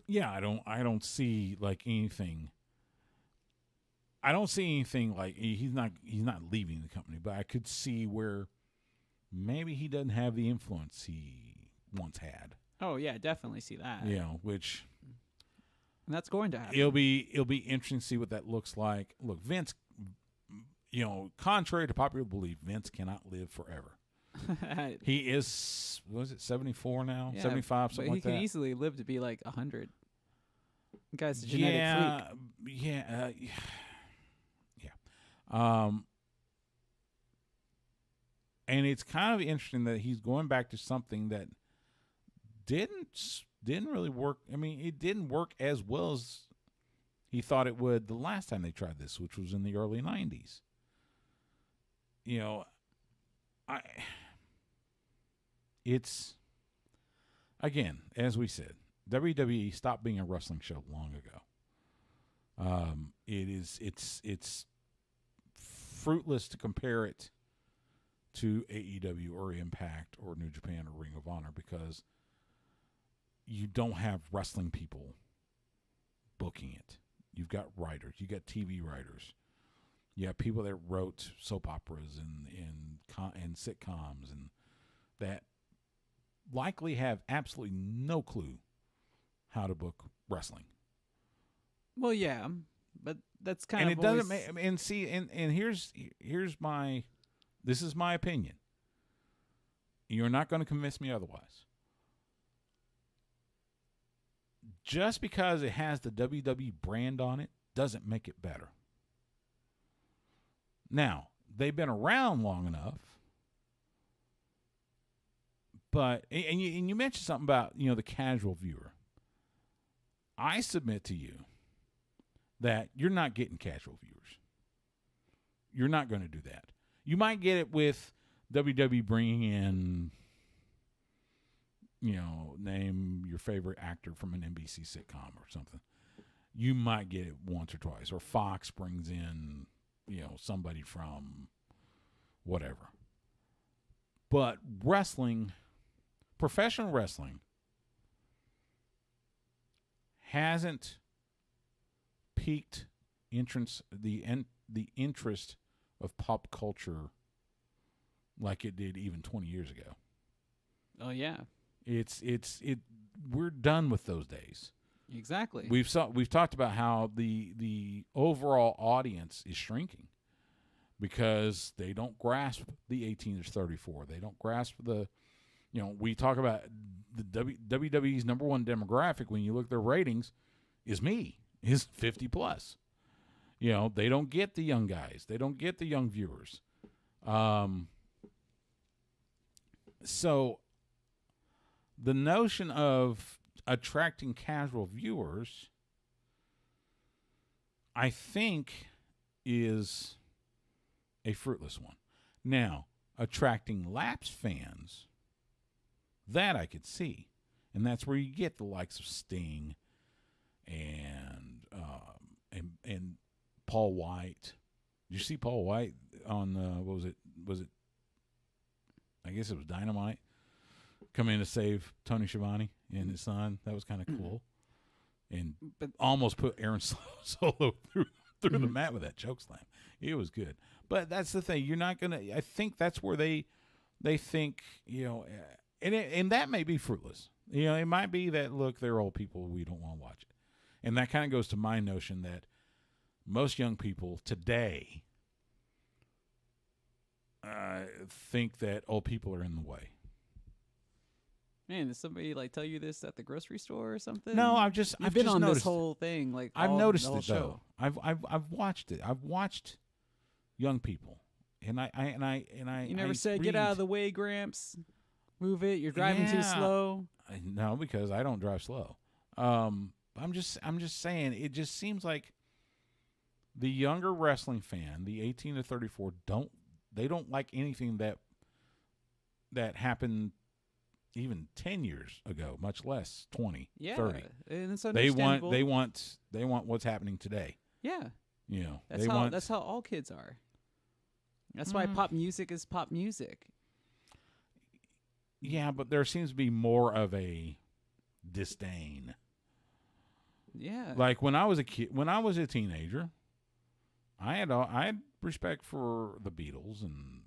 Yeah, I don't see like anything. I don't see anything like he's not leaving the company, but I could see where maybe he doesn't have the influence he once had. Oh yeah, definitely see that. You know, which And that's going to happen. it'll be interesting to see what that looks like. Look, Vince, you know, contrary to popular belief, Vince cannot live forever. He is, what is it, 74 now? Yeah, 75, something like But he that. can easily live to be like 100. The guy's a genetic freak. Yeah. And it's kind of interesting that he's going back to something that didn't really work. I mean, it didn't work as well as he thought it would the last time they tried this, which was in the early 90s. You know, it's, again, as we said, WWE stopped being a wrestling show long ago. It's fruitless to compare it to AEW or Impact or New Japan or Ring of Honor because you don't have wrestling people booking it. You've got writers. You got TV writers. You have people that wrote soap operas and sitcoms and that likely have absolutely no clue how to book wrestling. Well, yeah, but that's kind And of it doesn't always- make, and see, and here's my, this is my opinion. You're not going to convince me otherwise. Just because it has the WWE brand on it doesn't make it better. Now, they've been around long enough, but, and you mentioned something about, you know, the casual viewer. I submit to you that you're not getting casual viewers. You're not going to do that. You might get it with WWE bringing in, you know, name your favorite actor from an NBC sitcom or something. You might get it once or twice. Or Fox brings in, you know, somebody from whatever. But wrestling, professional wrestling, hasn't piqued the interest of pop culture like it did even 20 years ago. Oh yeah, we're done with those days. exactly. We've talked about how the overall audience is shrinking because they don't grasp the 18 to 34. They don't grasp the, you know, we talk about the WWE's number one demographic when you look at their ratings is 50 plus. You know, they don't get the young guys. They don't get the young viewers. So the notion of attracting casual viewers, I think, is a fruitless one. Now, attracting lapsed fans, that I could see. And that's where you get the likes of Sting and Paul White. Did you see Paul White on what was it? I guess it was Dynamite. Come in to save Tony Schiavone and his son. That was kind of cool. And almost put Aaron Solo through the mat with that choke slam. It was good. But that's the thing. You're not gonna. I think that's where they think, you know, and that may be fruitless. You know, it might be that, look, they're old people, we don't want to watch it. And that kind of goes to my notion that most young people today think that old people are in the way. Man, did somebody like tell you this at the grocery store or something? No, I've been just on noticed this whole thing. Like I've all- noticed the whole it show. though. I've watched it. I've watched young people, and I. You never I said, "Get out of read- the way, Gramps. Move it. You're driving too Yeah. slow." No, because I don't drive slow. I'm just saying. It just seems like the younger wrestling fan, the 18 to 34, don't like anything that happened even 10 years ago, much less 20, Yeah, 30. and it's They understandable. want what's happening today. Yeah, You know, that's how all kids are. That's why pop music is pop music. Yeah, but there seems to be more of a disdain. Yeah, Like when I was a kid, when I was a teenager, I had respect for the Beatles and,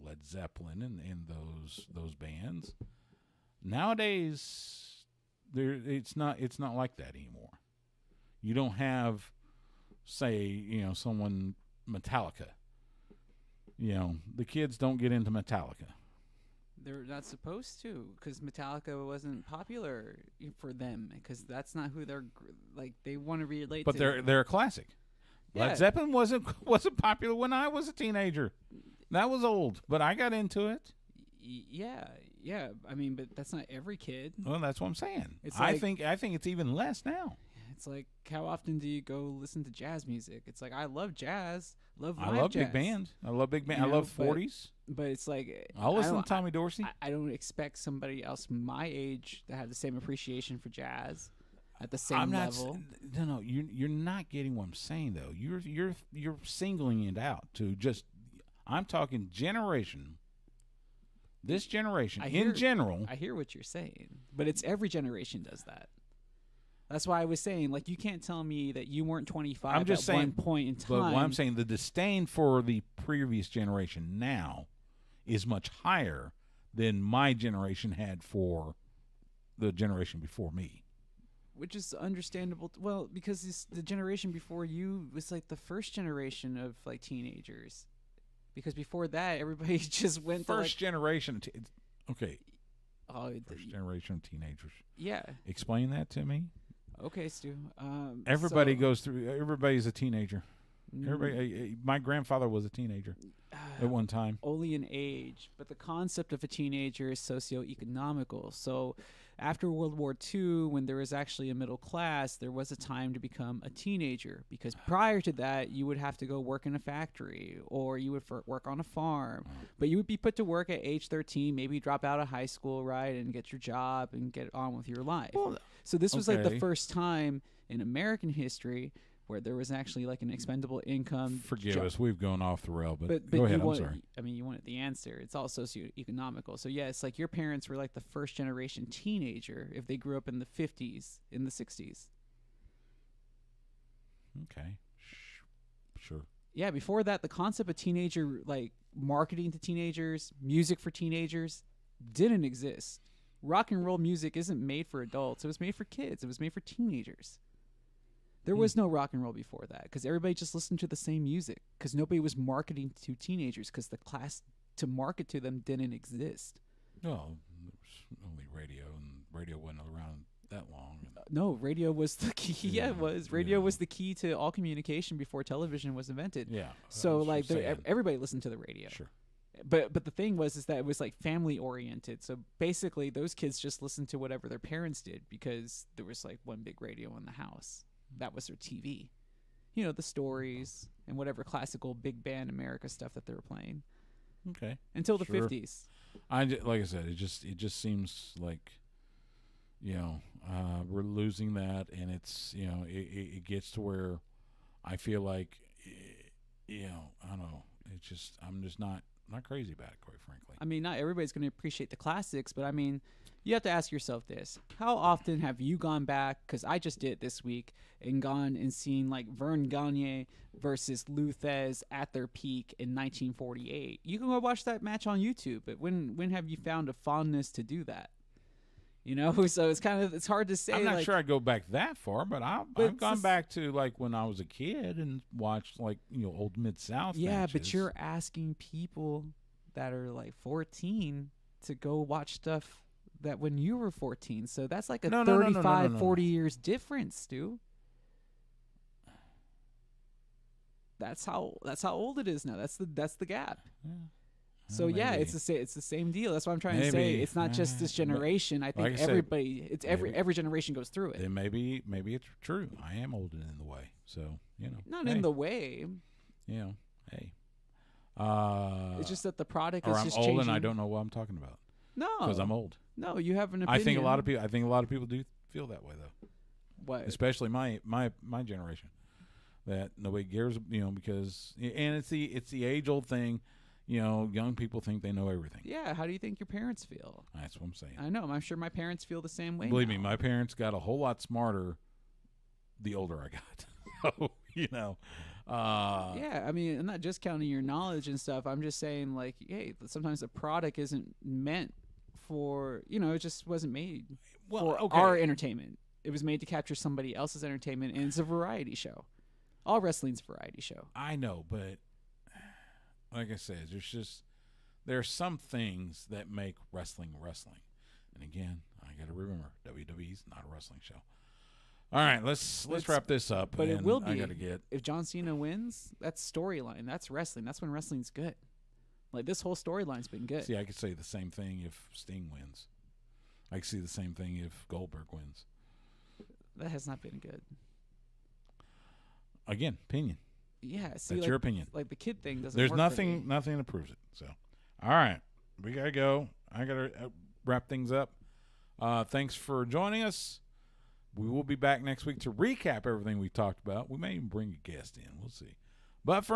Led Zeppelin and those bands. Nowadays, it's not like that anymore. You don't have, say, someone Metallica. The kids don't get into Metallica. They're not supposed to, because Metallica wasn't popular for them, because that's not who they're like. They want to relate But to. they're a classic. Yeah. Led Zeppelin wasn't popular when I was a teenager. That was old, but I got into it. Yeah. I mean, but that's not every kid. Well, that's what I'm saying. It's I like- think it's even less now. It's like, how often do you go listen to jazz music? It's like, I love jazz. I live love jazz. big band. I love big band. You I know, love but- 40s. But it's like, I'll I listen don't- to Tommy Dorsey. I don't expect somebody else my age to have the same appreciation for jazz at the same I'm not. level. No. You're not getting what I'm saying though. You're singling it out to just. I'm talking generation. This generation in general. I hear what you're saying, but it's every generation does that. That's why I was saying, like, you can't tell me that you weren't 25 I'm just at saying, one point in time. But what I'm saying, the disdain for the previous generation now is much higher than my generation had for the generation before me. Which is understandable. Well, because the generation before you was like the first generation of like teenagers. Because before that, everybody just went First generation. Okay. Oh, First generation teenagers. yeah. Explain that to me. Okay, Stu. Everybody so, goes through. Everybody's a teenager. Everybody. My grandfather was a teenager at one time. Only an age, but the concept of a teenager is socioeconomical. So after World War II, when there was actually a middle class, there was a time to become a teenager, because prior to that, you would have to go work in a factory or you would work on a farm. But you would be put to work at age 13, maybe drop out of high school, right, and get your job and get on with your life. So this was like the okay. first time in American history where there was actually like an expendable income. Forgive us, we've gone off the rail, but But go ahead. you I'm wanted, sorry. I mean, you wanted the answer. It's all socioeconomical. So, yeah, it's like your parents were like the first generation teenager if they grew up in the 50s, in the 60s. Okay. Sure. Yeah, before that, the concept of teenager, like marketing to teenagers, music for teenagers, didn't exist. Rock and roll music isn't made for adults. It was made for kids. It was made for teenagers. There was no rock and roll before that because everybody just listened to the same music because nobody was marketing to teenagers because the class to market to them didn't exist. Well, there was only radio, and radio wasn't around that long. No, radio was the key. Yeah, it was. Radio yeah. was the key to all communication before television was invented. Yeah. So, I'm like, just saying. everybody listened to the radio. Sure. But the thing was is that it was like family oriented. So basically, those kids just listened to whatever their parents did because there was like one big radio in the house. That was their TV. You know, the stories and whatever classical big band America stuff that they were playing. Okay. Until the Sure. 50s. Like I said, it just seems like, we're losing that, and it's, it gets to where I feel like, I don't know. It's just, I'm just not crazy about it, quite frankly. I mean, not everybody's going to appreciate the classics, but I mean, you have to ask yourself this. How often have you gone back, because I just did it this week, and gone and seen like Vern Gagne versus Luthez at their peak in 1948? You can go watch that match on YouTube, but when have you found a fondness to do that? You know, so it's hard to say. I'm not like, sure I go back that far, but I've gone just- back to like when I was a kid and watched like old Mid-South Yeah, matches. but you're asking people that are like 14 to go watch stuff that when you were 14. So that's like a No, 35, 40 years difference, Stu. That's how old it is now. That's the gap. Yeah. So Well, yeah, maybe. it's the same deal. That's what I'm trying to say. Maybe. It's not just this But generation. I think like I said, everybody. It's maybe. every generation goes through it. Then maybe it's true. I am old and in the way. So Not hey, in the way. Hey. It's just that the product or is I'm just old changing. and I don't know what I'm talking about No, because I'm old. No, you have an opinion. I think a lot of people do feel that way though, What? especially my generation. That nobody cares, because and it's the age old thing. Young people think they know everything. Yeah, how do you think your parents feel? That's what I'm saying. I know. I'm sure my parents feel the same way. Believe me, now. my parents got a whole lot smarter the older I got. So, Yeah, I mean, I'm not discounting your knowledge and stuff. I'm just saying, like, hey, sometimes the product isn't meant for, it just wasn't made for our entertainment. It was made to capture somebody else's entertainment, and it's a variety show. All wrestling's a variety show. I know, but like I said, there are some things that make wrestling wrestling. And again, I got to remember, WWE's not a wrestling show. All right, let's wrap this up. But it will be. I got to get. If John Cena wins, that's storyline. That's wrestling. That's when wrestling's good. Like, this whole storyline's been good. See, I could say the same thing if Sting wins. I could see the same thing if Goldberg wins. That has not been good. Again, opinion. Yeah, see, that's your opinion. Like the kid thing doesn't. There's work nothing that proves it. So, all right, we gotta go. I gotta wrap things up. Thanks for joining us. We will be back next week to recap everything we talked about. We may even bring a guest in. We'll see. But for now.